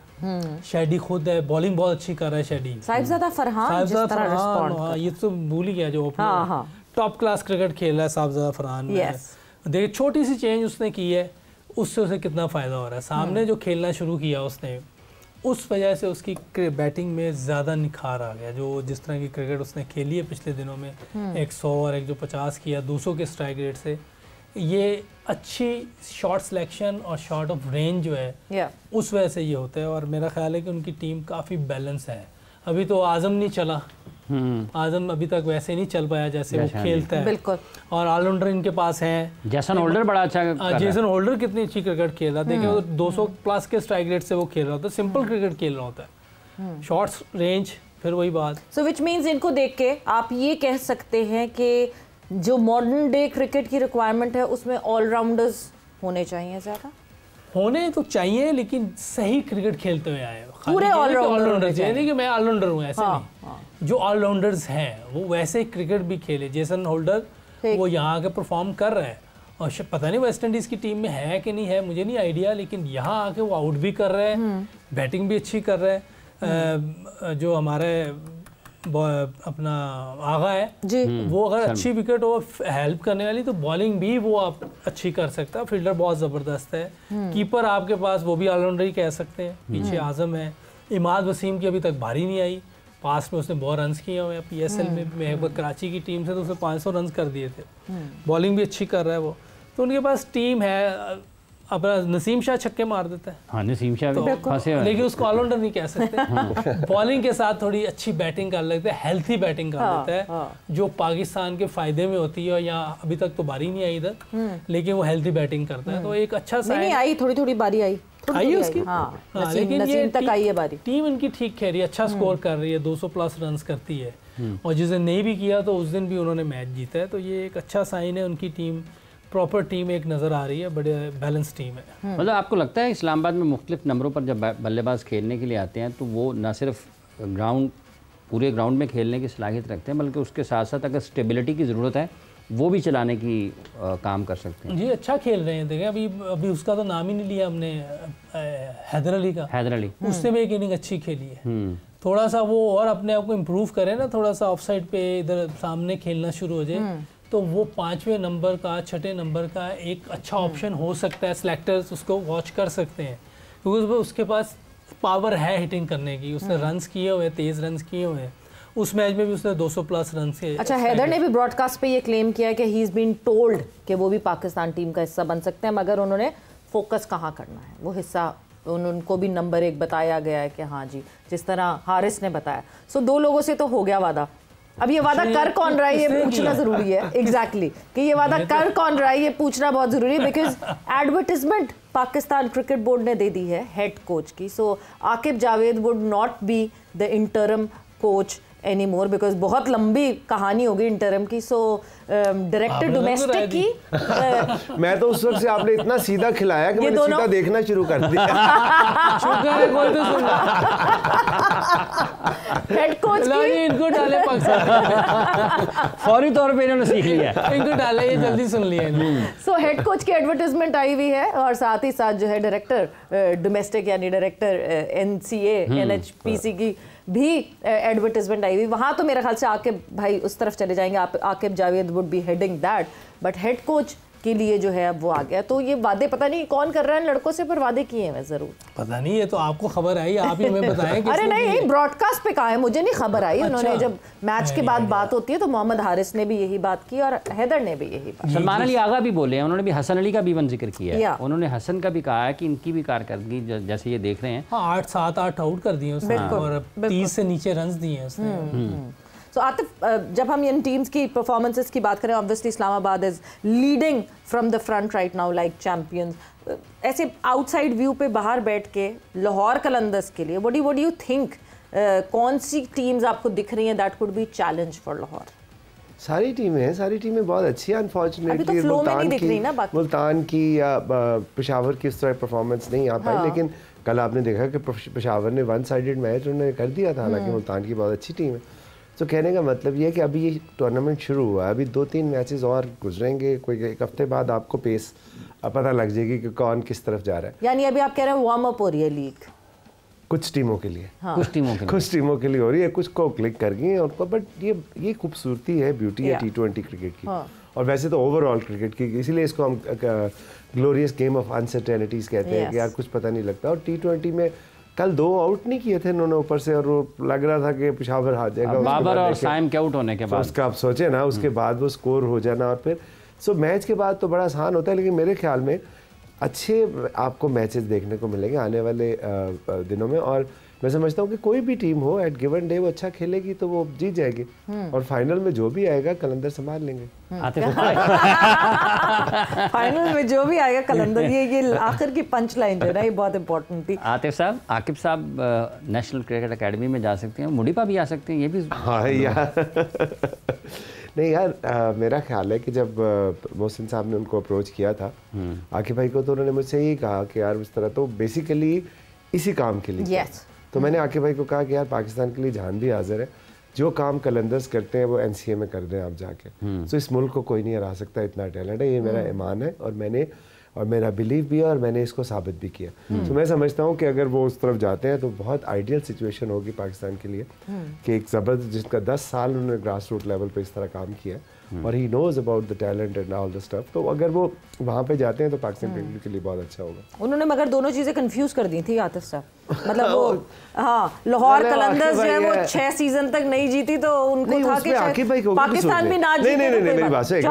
शैडी खुद है, बॉलिंग बहुत अच्छी कर रहा है शैडी. साहिबजादा फरहान जिस तरह रिस्पॉन्ड, हाँ, ये तो भूल ही गया जो ओपनर टॉप क्लास क्रिकेट खेल रहा है साहिबजादा फरहान. देखिए छोटी सी चेंज उसने की है, उससे उसे कितना फ़ायदा हो रहा है. सामने जो खेलना शुरू किया उसने, उस वजह से उसकी बैटिंग में ज़्यादा निखार आ गया. जो जिस तरह की क्रिकेट उसने खेली है पिछले दिनों में, 100 और एक जो 50 किया 200 के स्ट्राइक रेट से, ये अच्छी शॉट सिलेक्शन और शॉट ऑफ रेंज जो है उस वजह से ये होता है. और मेरा ख्याल है कि उनकी टीम काफ़ी बैलेंस है. अभी तो आज़म नहीं चला, आज़म अभी तक वैसे नहीं चल पाया जैसे वो खेलता है. बिल्कुल. और ऑलराउंडर इनके पास हैं. जेसन होल्डर बड़ा अच्छा, जेसन होल्डर कितनी अच्छी क्रिकेट खेल रहा है. देखिए वो 200 प्लस के स्ट्राइक रेट से वो खेल रहा होता है, सिंपल क्रिकेट खेल रहा होता है, शॉर्ट्स रेंज, फिर वही बात. सो विच मीन्स इनको देख के आप ये कह सकते हैं कि जो मॉडर्न डे क्रिकेट की रिक्वायरमेंट है उसमें ऑलराउंडर्स होने चाहिए, ज़्यादा होने तो चाहिए, लेकिन सही क्रिकेट खेलते हुए आए. पूरे ऑलराउंडर्स, यानी कि मैं ऑलराउंडर हूँ ऐसे नहीं. जो ऑलराउंडर्स हैं वो वैसे क्रिकेट भी खेले. जेसन होल्डर वो यहाँ आके परफॉर्म कर रहा है, और पता नहीं वेस्ट इंडीज़ की टीम में है कि नहीं है, मुझे नहीं आइडिया, लेकिन यहाँ आके वो आउट भी कर रहा है, बैटिंग भी अच्छी कर रहा है. जो हमारे अपना आगा है जी, वो अगर अच्छी विकेट हो हेल्प करने वाली, तो बॉलिंग भी वो आप अच्छी कर सकता है. फील्डर बहुत ज़बरदस्त है. कीपर आपके पास वो भी ऑलराउंडर ही कह सकते हैं. पीछे आज़म है. इमाद वसीम की अभी तक बारी नहीं आई. पास में उसने बहुत रन्स किए हुए हैं. PSL में एक बार कराची की टीम से तो उसने 500 रन कर दिए थे. बॉलिंग भी अच्छी कर रहा है वो. तो उनके पास टीम है. अपना नसीम शाह छक्के मार देता है. हाँ, नसीम शाह तो, लेकिन उसको ऑलराउंडर नहीं कह सकते. बॉलिंग के साथ थोड़ी अच्छी बैटिंग कर लेते हैं, हेल्थी बैटिंग कर लेता है, जो पाकिस्तान के फायदे में होती है. यहाँ अभी तक तो बारी नहीं आई इधर, लेकिन वो हेल्थी बैटिंग करता है. तो एक अच्छा साइन आई, थोड़ी बारी आई उसकी. लेकिन ये तक आई है बारी. टीम इनकी ठीक खेल रही है, अच्छा स्कोर कर रही है, 200 प्लस रन करती है. और जिस दिन नहीं भी किया तो उस दिन भी उन्होंने मैच जीता है. तो ये एक अच्छा साइन है. उनकी टीम प्रॉपर टीम एक नज़र आ रही है, बड़े बैलेंस टीम है. मतलब आपको लगता है इस्लामाबाद में मुख्तलिफ नंबरों पर जब बल्लेबाज खेलने के लिए आते हैं तो वो न सिर्फ पूरे ग्राउंड में खेलने की सलाहियत रखते हैं, बल्कि उसके साथ साथ अगर स्टेबिलिटी की ज़रूरत है वो भी चलाने की काम कर सकते हैं. जी, अच्छा खेल रहे हैं. देखें अभी उसका तो नाम ही नहीं लिया हमने, हैदर अली का. हैदर अली उसने भी एक इनिंग अच्छी खेली है. थोड़ा सा वो और अपने आप को इम्प्रूव करे ना, थोड़ा सा ऑफ साइड पे इधर सामने खेलना शुरू हो जाए, तो वो 5वें नंबर का 6ठे नंबर का एक अच्छा ऑप्शन हो सकता है. सिलेक्टर्स उसको वॉच कर सकते हैं, क्योंकि उसके पास पावर है हिटिंग करने की. उसने रन्स किए हुए, तेज़ रन्स किए हुए हैं. उस मैच में भी उसने 200 प्लस रन से. अच्छा, हैदर ने भी ब्रॉडकास्ट पे ये क्लेम किया है कि ही इज़ बीन टोल्ड कि वो भी पाकिस्तान टीम का हिस्सा बन सकते हैं, मगर उन्होंने फोकस कहाँ करना है वो हिस्सा उनको भी नंबर 1 बताया गया है कि हाँ जी, जिस तरह हारिस ने बताया. सो 2 लोगों से तो हो गया वादा, अब ये वादा कर कौन रहा है ये पूछना जरूरी है, एग्जैक्टली कि ये वादा कर कौन रहा है ये पूछना बहुत जरूरी है, because advertisement Pakistan cricket board ने दे दी है हेड कोच की. So Aqib Javed would not be the interim coach any more, because बहुत लंबी कहानी होगी इंटरम की. सो डायरेक्टर डोमेस्टिक की मैं तो उस वक्त से आपने इतना सीधा खिलाया कि मैंने सीधा देखना शुरू कर दिया. शुक्र है कोई तो सुन हेड कोच की इनको डाले फौरी तौर पे इन्होंने सीख लिया, इनको डाले, ये जल्दी सुन लिया इन्होंने. सो हेड कोच की एडवर्टाइजमेंट आई हुई है और साथ ही साथ जो है डायरेक्टर डोमेस्टिक यानी डायरेक्टर NCA NHPC की भी एडवर्टाइजमेंट आई हुई. वहाँ तो मेरे ख्याल से आकिब भाई उस तरफ चले जाएंगे, Aqib Javed would be heading that, but head coach के लिए जो है अब वो आ गया. तो ये वादे पता नहीं कौन कर रहा है लड़कों से, पर वादे किए हैं मैं जरूर. पता नहीं, ये तो आपको खबर आई, आप ही हमें बताएं. अरे नहीं, ब्रॉडकास्ट पे कहा है, मुझे नहीं खबर आई. उन्होंने जब मैच के बाद बात होती है तो मोहम्मद हारिस ने भी यही बात की और हैदर ने भी यही बात. सलमान अली आगा भी बोले हैं, उन्होंने भी हसन अली का भी जिक्र किया है. उन्होंने हसन का भी कहा है कि इनकी भी कारकर्दगी जैसे ये देख रहे हैं. 8-7-8 आउट कर दिए उसने और 30 से नीचे रन्स दिए हैं उसने. So आतिफ, जब हम इन टीम्स की परफॉर्मेंसेस की बात करें, obviously Islamabad is leading from the front right now like champions. ऐसे आउटसाइड व्यू पे बाहर बैठ के लाहौर कलंदर्स के लिए व्हाट डू यू थिंक, कौन सी टीम्स आपको दिख रही हैं that could be challenge for Lahore? सारी टीमें बहुत अच्छी हैं. अनफॉर्चुनेटली मुल्तान की या पेशावर की इस तरह परफॉर्मेंस नहीं आ पाई. लेकिन कल आपने देखा कि पेशावर ने वन साइडेड मैच उन्होंने कर दिया था, हालांकि मुल्तान की बहुत अच्छी टीम है. तो कहने का मतलब ये है कि अभी ये टूर्नामेंट शुरू हुआ है, अभी 2-3 मैचेस और गुजरेंगे, कोई एक हफ्ते बाद आपको पेस पता लग जाएगी कि कौन किस तरफ जा रहा है. यानी अभी आप कह रहे हैं वार्म अप हो रही है लीग कुछ टीमों के लिए. हाँ. कुछ टीमों के लिए हो रही है, कुछ को क्लिक कर गई उनको. बट ये खूबसूरती है, ब्यूटी है T20 क्रिकेट की. हाँ. और वैसे तो ओवरऑल क्रिकेट की, इसीलिए इसको हम ग्लोरियस गेम ऑफ अनसर्टेनिटीज कहते हैं कि यार कुछ पता नहीं लगता. और T20 में कल 2 आउट नहीं किए थे इन्होंने ऊपर से, और वो लग रहा था कि पेशावर हार जाएगा. बाबर और साइम के आउट होने के बाद उसका आप सोचे ना, उसके बाद वो स्कोर हो जाना. और फिर मैच के बाद तो बड़ा आसान होता है, लेकिन मेरे ख्याल में अच्छे आपको मैचेस देखने को मिलेंगे आने वाले दिनों में. और मैं समझता हूँ कि कोई भी टीम हो एट गिवन डे वो अच्छा खेलेगी तो वो जीत जाएगी. और फाइनल में जो भी आएगा कलंदर संभाल लेंगे. फाइनल में जो भी आएगा कलंदर, ये आखिर की पंच लाइन जो है ना, ये बहुत इंपॉर्टेंट थी. आतिफ साहब, आकिब साहब नेशनल क्रिकेट एकेडमी में जा सकते हैं, मुड़ीपा भी आ सकते हैं, ये भी. हाँ यार नहीं यार, मेरा ख्याल है कि जब मोहसिन साहब ने उनको अप्रोच किया था आकिब भाई को, तो उन्होंने मुझसे यही कहा कि यार उस तरह तो बेसिकली इसी काम के लिए. तो मैंने आकिब भाई को कहा कि यार पाकिस्तान के लिए जान भी हाजिर है, जो काम कलंदर्स करते हैं वो NCA में कर दें आप जाके. तो इस मुल्क को कोई नहीं हरा सकता, इतना टैलेंट है, ये मेरा ईमान है और मेरा बिलीव भी है और मैंने इसको साबित भी किया. तो मैं समझता हूँ कि अगर वो उस तरफ जाते हैं तो बहुत आइडियल सिचुएशन होगी पाकिस्तान के लिए कि एक ज़बरदस्त, जिसका 10 साल उन्होंने ग्रास रूट लेवल पे इस तरह काम किया और he knows about the talent and all the stuff. तो अगर वो वहाँ पे जाते हैं तो पाकिस्तान क्रिकेट के लिए बहुत अच्छा होगा. उन्होंने मगर दोनों चीज़ें कंफ्यूज कर दी थी आतिफ साहब. मतलब वो हाँ, लाहौर कलंदर्स जो है वो 6 सीजन तक नहीं जीती, तो उनको था कि पाकिस्तान भी ना जीते. नहीं मेरी बात है, एक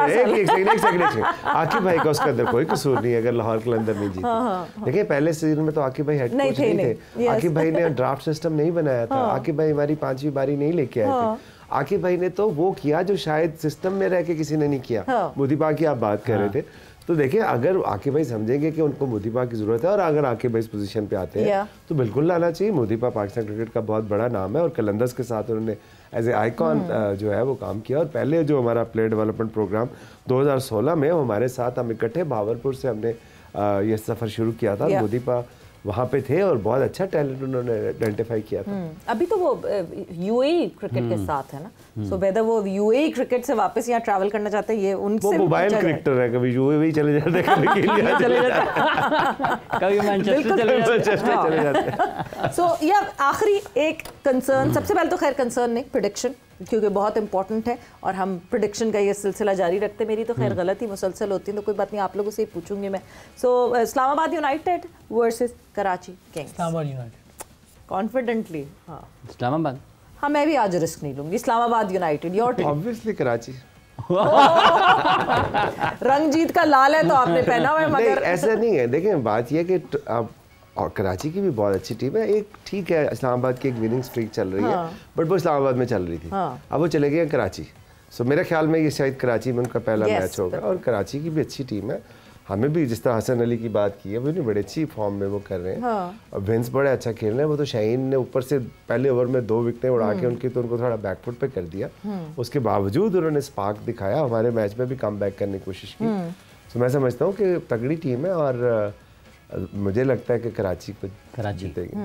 सेकंड आकिब भाई का उसके अंदर कोई कसूर नहीं है अगर लाहौर कलंदर नहीं जीती. देखिए पहले सीजन में तो आकिब भाई हेड कोच नहीं थे. आकिब भाई ने ड्राफ्ट सिस्टम नहीं बनाया था. आकिब भाई हमारी 5वीं बारी नहीं लेके आए थे. आकिब भाई ने तो वो किया जो शायद सिस्टम में रह के किसी ने नहीं किया. मुदीपा की आप बात कर रहे थे, तो देखिए अगर आकिब भाई समझेंगे कि उनको मुदीपा की जरूरत है और अगर आकिब भाई इस पोजीशन पे आते हैं तो बिल्कुल लाना चाहिए. मुदीपा पाकिस्तान क्रिकेट का बहुत बड़ा नाम है और कलंदर्स के साथ उन्होंने एज ए आइकॉन जो है वो काम किया. और पहले जो हमारा प्लेयर डेवलपमेंट प्रोग्राम 2016 में हमारे साथ हम इकट्ठे भावलपुर से हमने ये सफ़र शुरू किया था. मुदीपा वहाँ पे थे और बहुत अच्छा टैलेंट उन्होंने आइडेंटिफाई किया था. अभी तो वो UAE क्रिकेट के साथ है ना, सो वेदर वो UAE क्रिकेट से वापस यहाँ ट्रैवल करना चाहते हैं, ये उनसे वो मोबाइल क्रिकेटर है, कभी UAE चले जाते हैं, कभी इंडिया चले जाते हैं, कभी मैनचेस्टर चले जाते हैं. सो या आखिरी एक कंसर्न, सबसे पहले तो खैर कंसर्न नहीं, प्रेडिक्शन, क्योंकि बहुत इंपॉर्टेंट है और हम प्रेडिक्शन का ये सिलसिला जारी रखते. मेरी तो खैर गलत ही मुसलसल होती है, तो कोई बात नहीं, आप लोगों से ही पूछूंगी मैं. So Islamabad United versus Karachi Kings. Islamabad United confidently. हाँ इस्लामाबाद. हाँ मैं भी आज रिस्क नहीं लूंगी. Islamabad United. Your team? Obviously Karachi. रंगजीत का लाल है तो आपने पहना हुआ है, मगर ऐसा नहीं है. देखिए बात यह कि और कराची की भी बहुत अच्छी टीम है। एक ठीक है, इस्लामाबाद की एक विनिंग स्ट्रीक चल रही है, बट वो इस्लामाबाद में चल रही थी, अब वो चले गए कराची। सो मेरे ख्याल में ये शायद कराची में उनका पहला मैच होगा। और कराची की भी अच्छी टीम है, हमें भी जिस तरह हसन अली की बात की है, वो भी बड़ी अच्छी फॉर्म में वो कर रहे हैं। और विंस बड़े अच्छा खेल रहे हैं। वो तो शाहीन ने ऊपर से पहले ओवर में 2 विकेटें उड़ा के उनकी, तो उनको थोड़ा बैकफुट पे कर दिया। उसके बावजूद उन्होंने स्पार्क दिखाया, हमारे मैच में भी कम बैक करने की कोशिश की। तो मैं समझता हूँ कि तगड़ी टीम है और मुझे लगता है कि कराची को जीतेगी।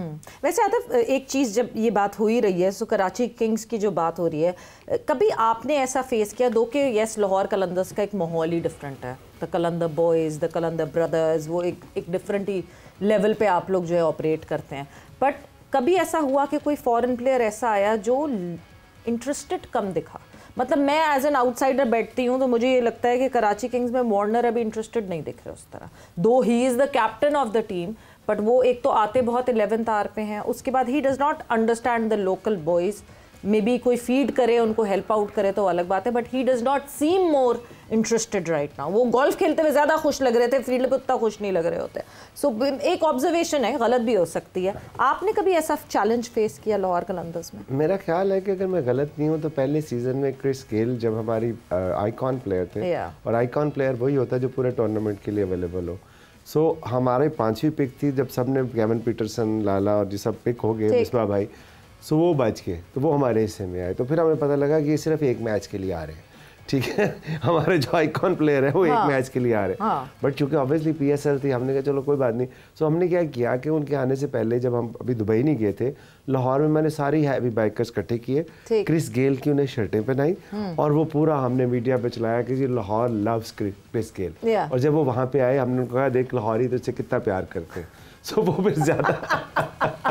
वैसे आतिफ, एक चीज़ जब ये बात हो ही रही है, सो कराची किंग्स की जो बात हो रही है, कभी आपने ऐसा फेस किया दो कि यस लाहौर कलंदर्स का एक माहौल ही डिफरेंट है, the Qalandar boys, the Qalandar brothers, वो एक डिफरेंट ही लेवल पे आप लोग जो है ऑपरेट करते हैं, बट कभी ऐसा हुआ कि कोई फॉरेन प्लेयर ऐसा आया जो इंटरेस्टेड कम दिखा? मतलब मैं एज एन आउटसाइडर बैठती हूँ तो मुझे ये लगता है कि कराची किंग्स में वार्नर अभी इंटरेस्टेड नहीं दिख रहे उस तरह, दो he is the captain of the team, but वो एक तो आते बहुत 11th आवर पे हैं, उसके बाद he does not understand the local boys, may be कोई फीड करे, उनको हेल्प आउट करे तो अलग बात है, but he does not seem more interested right now. वो गोल्फ खेलते हुए ज़्यादा खुश लग रहे थे, फील्ड पे उतना खुश नहीं लग रहे होते। सो एक ऑब्जर्वेशन है, गलत भी हो सकती है। आपने कभी ऐसा चैलेंज फेस किया लाहौर कलंदर्स में? मेरा ख्याल है कि अगर मैं गलत नहीं हूँ तो पहले सीजन में क्रिस गेल जब हमारी आइकॉन प्लेयर थे, और आइकॉन प्लेयर वही होता है जो पूरे टूर्नामेंट के लिए अवेलेबल हो। सो हमारे 5वीं पिक थी, जब सबने गेवन पीटरसन, लाला और जो सब पिक हो गए, मिसबा भाई, सो वो बच गए, तो वो हमारे हिस्से में आए। तो फिर हमें पता लगा कि ये सिर्फ एक मैच के लिए आ रहे हैं, ठीक है। हमारे जो आइकॉन प्लेयर है वो एक मैच के लिए आ रहे हैं, बट चूंकि ऑब्वियसली PSL थी, हमने कहा चलो कोई बात नहीं। सो हमने क्या किया कि उनके आने से पहले जब हम अभी दुबई नहीं गए थे, लाहौर में मैंने सारी हैवी बाइकर्स इकट्ठे किए, क्रिस गेल की उन्हें शर्टें पहनाई, और वो पूरा हमने मीडिया पे चलाया कि जी लाहौर लव्स क्रिस गेल। और जब वो वहाँ पे आए, हमने उनको कहा देख लाहौरी तुझसे कितना प्यार करते हैं। सो वो फिर ज्यादा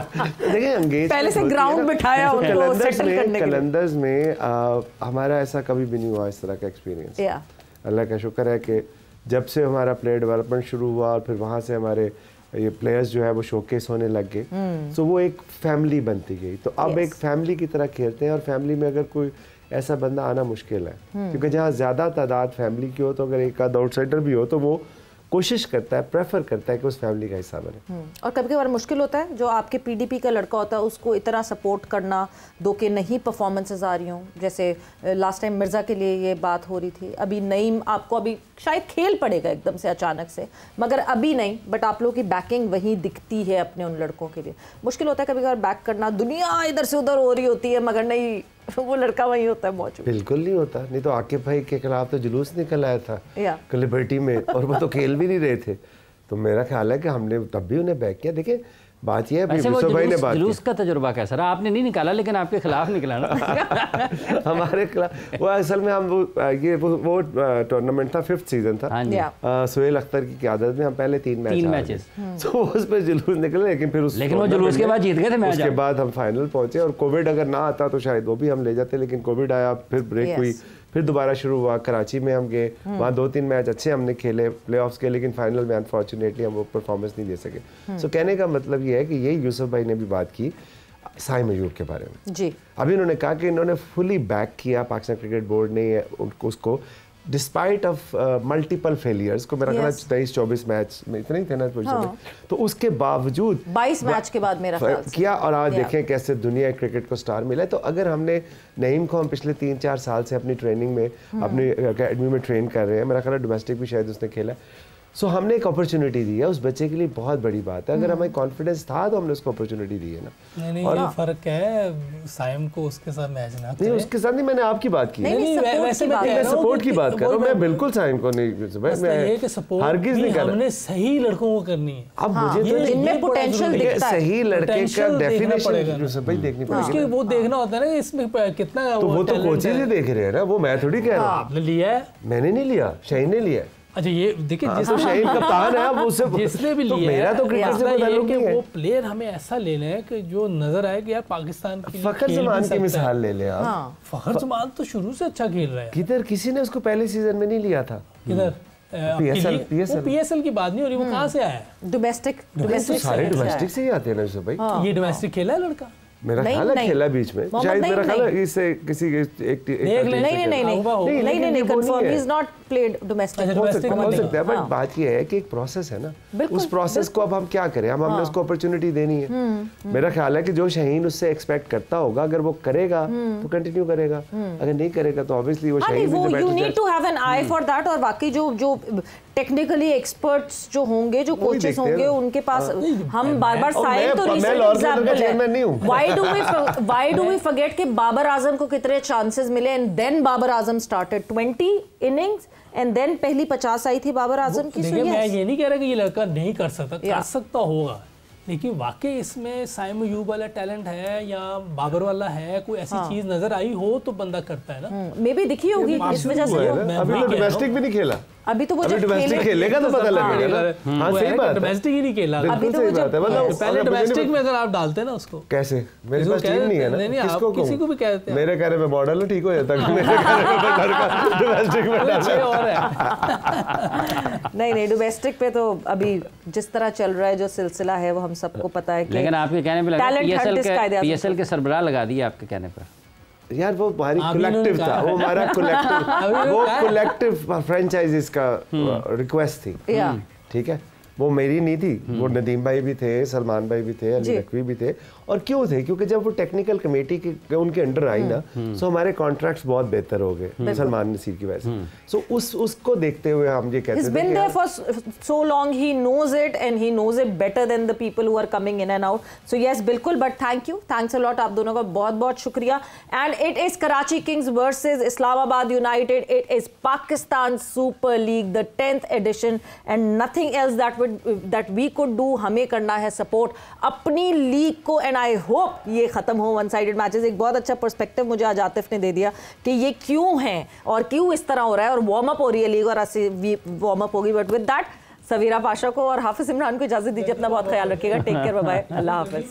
देखिए एंगेज पहले से ग्राउंड बिठाया उनको सेटल करने के लिए। कलंदर्स में हमारा ऐसा कभी भी नहीं हुआ इस तरह का एक्सपीरियंस। अल्लाह का शुक्र है कि जब से हमारा प्लेयर डेवलपमेंट शुरू हुआ और फिर वहाँ से हमारे ये प्लेयर्स जो है वो शोकेस होने लग गए, सो वो एक फैमिली बनती गई। तो अब एक फैमिली की तरह खेलते हैं, और फैमिली में अगर कोई ऐसा बंदा आना मुश्किल है, क्योंकि जहाँ ज़्यादा तादाद फैमिली की हो तो अगर एक आध आउटसाइडर भी हो तो वो कोशिश करता है, प्रेफर करता है कि उस फैमिली का हिस्सा बने। और कभी कभार मुश्किल होता है, जो आपके PDP का लड़का होता है उसको इतना सपोर्ट करना, दो के नहीं परफॉर्मेंसेस आ रही हों, जैसे लास्ट टाइम मिर्ज़ा के लिए ये बात हो रही थी, अभी नईम आपको अभी शायद खेल पड़ेगा एकदम से अचानक से, मगर अभी नहीं, बट आप लोगों की बैकिंग वहीं दिखती है अपने उन लड़कों के लिए। मुश्किल होता है कभी कभार बैक करना, दुनिया इधर से उधर हो रही होती है मगर नहीं वो लड़का वही होता है मौजूद। बिल्कुल नहीं होता, नहीं तो आकिब भाई के खिलाफ तो जुलूस निकल आया था लिबर्टी में, और वो तो खेल भी नहीं रहे थे। तो मेरा ख्याल है कि हमने तब भी उन्हें बैक किया। देखिए बात यह है, जुलूस का तजुर्बा कैसा रहा? आपने नहीं निकाला लेकिन आपके खिलाफ निकला ना। हमारे खिलाफ वो असल में हम वो टूर्नामेंट था, 5th सीजन था, सुहेल अख्तर की क़यादत में हम पहले 3 मैचेस तो उस पर जुलूस निकले, लेकिन वो जुलूस के बाद जीत गए थे मैच। उसके बाद हम फाइनल पहुंचे, और कोविड अगर ना आता तो शायद वो भी हम ले जाते, लेकिन कोविड आया, फिर ब्रेक हुई, फिर दोबारा शुरू हुआ। कराची में हम गए, वहाँ 2-3 मैच अच्छे हमने खेले प्लेऑफ्स के, लेकिन फाइनल में अनफॉर्चुनेटली हम वो परफॉर्मेंस नहीं दे सके। सो कहने का मतलब ये है कि यही यूसुफ भाई ने भी बात की साइम अयूब के बारे में जी। अभी उन्होंने कहा कि इन्होंने फुली बैक किया पाकिस्तान क्रिकेट बोर्ड ने उसको, डिस्पाइट ऑफ मल्टीपल फेलियर्स को। मेरा ख्याल 23-24 मैच में इतने ही थे ना, तो उसके बावजूद 22 मैच के बाद मेरा ख्याल किया, और आज देखें कैसे दुनिया क्रिकेट को स्टार मिला है। तो अगर हमने नईम को हम पिछले 3-4 साल से अपनी ट्रेनिंग में, अपनी अकेडमी में ट्रेन कर रहे हैं, मेरा ख्याल है डोमेस्टिक भी शायद उसने खेला, सो हमने एक अपॉर्चुनिटी दी है, उस बच्चे के लिए बहुत बड़ी बात है। अगर हमें कॉन्फिडेंस था तो हमने उसको अपॉर्चुनिटी दी है ना। नहीं, और ये फर्क है साइम को उसके साथ मैच ना नहीं, उसके साथ नहीं, मैंने आपकी बात की, वैसे मैं सपोर्ट की बात कर रहा हूँ, मैं बिल्कुल साइम को नहीं, मैं हरगिज़ नहीं कर रहा, हमने सही लड़कों को करनी है। अब मुझे तो जिनमें पोटेंशियल दिखता है, सही लड़के का डेफिनेशन भाई देखनी पड़ेगी, वो देखना होता है ना इसमें कितना। तो वो तो कोचेज ही देख रहे हैं ना, वो मैं थोड़ी कह रहा हूँ। आपने लिया है? मैंने नहीं लिया, शाहीन ने लिया। अच्छा ये देखिए, जिस शाहीन कप्तान है अब उससे जिसने भी लिया, मेरा तो क्रिकेट से ताल्लुक नहीं है। वो प्लेयर हमें ऐसा लेना है कि जो नजर आए कि यार पाकिस्तान की फखर जमान की मिसाल ले ले आप। फखर जमान तो शुरू से अच्छा खेल रहा है। किधर किसी ने उसको पहले सीजन में नहीं लिया था? किधर? PSL की बात नहीं हो रही, वो कहाँ से आया? डोमेस्टिक सारे डोमेस्टिक से ही आते हैं ना भाई। ये डोमेस्टिक खेला है लड़का? मेरा ख्याल है खेला बीच में, शायद मेरा ख्याल है इससे किसी एक नहीं confirm he is not played domestic. हो सकता है, बट बात ये है कि एक प्रोसेस है ना, उस प्रोसेस को अब हम क्या करें, अब हमने उसको अपॉर्चुनिटी देनी है। मेरा ख्याल है कि जो शाहीन उससे एक्सपेक्ट करता होगा, अगर वो करेगा तो कंटिन्यू करेगा, अगर नहीं करेगा तो ऑब्वियसली वो Shaheen you need to have an eye for that. और बाकी जो टेक्निकली एक्सपर्ट्स जो होंगे, जो कोचेस होंगे, उनके पास हम बार-बार साइड तो रिसेंट एग्जांपल है। Why do we forget कि बाबर आजम को कितने चांसेस मिले and then Babar Azam started 20 innings and then पहली 50 आई थी बाबर आजम की। देखिए मैं ये नहीं कह रहा कि ये लड़का नहीं कर सकता, कर सकता होगा, लेकिन वाकई इसमें साइम अयूब वाला टैलेंट है या बाबर वाला है, कोई ऐसी चीज नजर आई हो तो बंदा करता है ना। मे बी दिखी होगी इस वजह से। अभी तो डोमेस्टिक भी नहीं खेला, अभी तो वो जब खेलेगा तो पता लगेगा ना। हाँ सही बात है, डोमेस्टिक ही नहीं खेला अभी तो वो जब पहले डोमेस्टिक में अगर आप डालते ना उसको। कैसे मेरे पास टीम नहीं है ना, किसको किसी को भी कहते हैं मेरे कहने पे मॉडल ठीक हो जाता है, मेरे कहने पे डोमेस्टिक में डालते और है। नहीं डोमेस्टिक पे तो अभी जिस तरह चल रहा है जो सिलसिला है वो हम सबको पता है। लेकिन आपके कहने पे लगा पीएसएल के सरबराह लगा दिए आपके कहने पर। यार वो हमारी कलेक्टिव था, वो हमारा कलेक्टिव फ्रेंचाइजीज का रिक्वेस्ट थी, ठीक है, वो मेरी नहीं थी, वो नदीम भाई भी थे, सलमान भाई भी थे, अली नकवी भी थे। और क्यों थे? क्योंकि जब वो टेक्निकल कमेटी के उनके अंडर आई ना, सो हमारे कॉन्ट्रैक्ट्स बहुत बेहतर हो गए सलमान नसीर की वजह से। सो उसको देखते हुए हम ये कहते हैं, he's been there for so long, he knows it and he knows it better than the people who are coming in and out. So yes, बिल्कुल, but thank you, thanks a lot, आप दोनों का बहुत-बहुत शुक्रिया। And it is Karachi Kings versus Islamabad United. It is Pakistan Super League, the 10th edition, and nothing else that we could do. हमें करना है support अपनी लीग को, एंड आई होप ये खत्म हो वन साइडेड मैचेस। एक बहुत अच्छा पर्सपेक्टिव मुझे आज आतिफ ने दे दिया कि ये क्यों है और क्यों इस तरह हो रहा है, और वार्म अप हो रही है लीग और ऐसे वार्म अप होगी। बट विद दैट सवीरा पाशा को और हाफिज इमरान को इजाजत दीजिए, अपना बहुत ख्याल रखिएगा, टेक केयर, बाय बाय, अल्लाह हाफिज।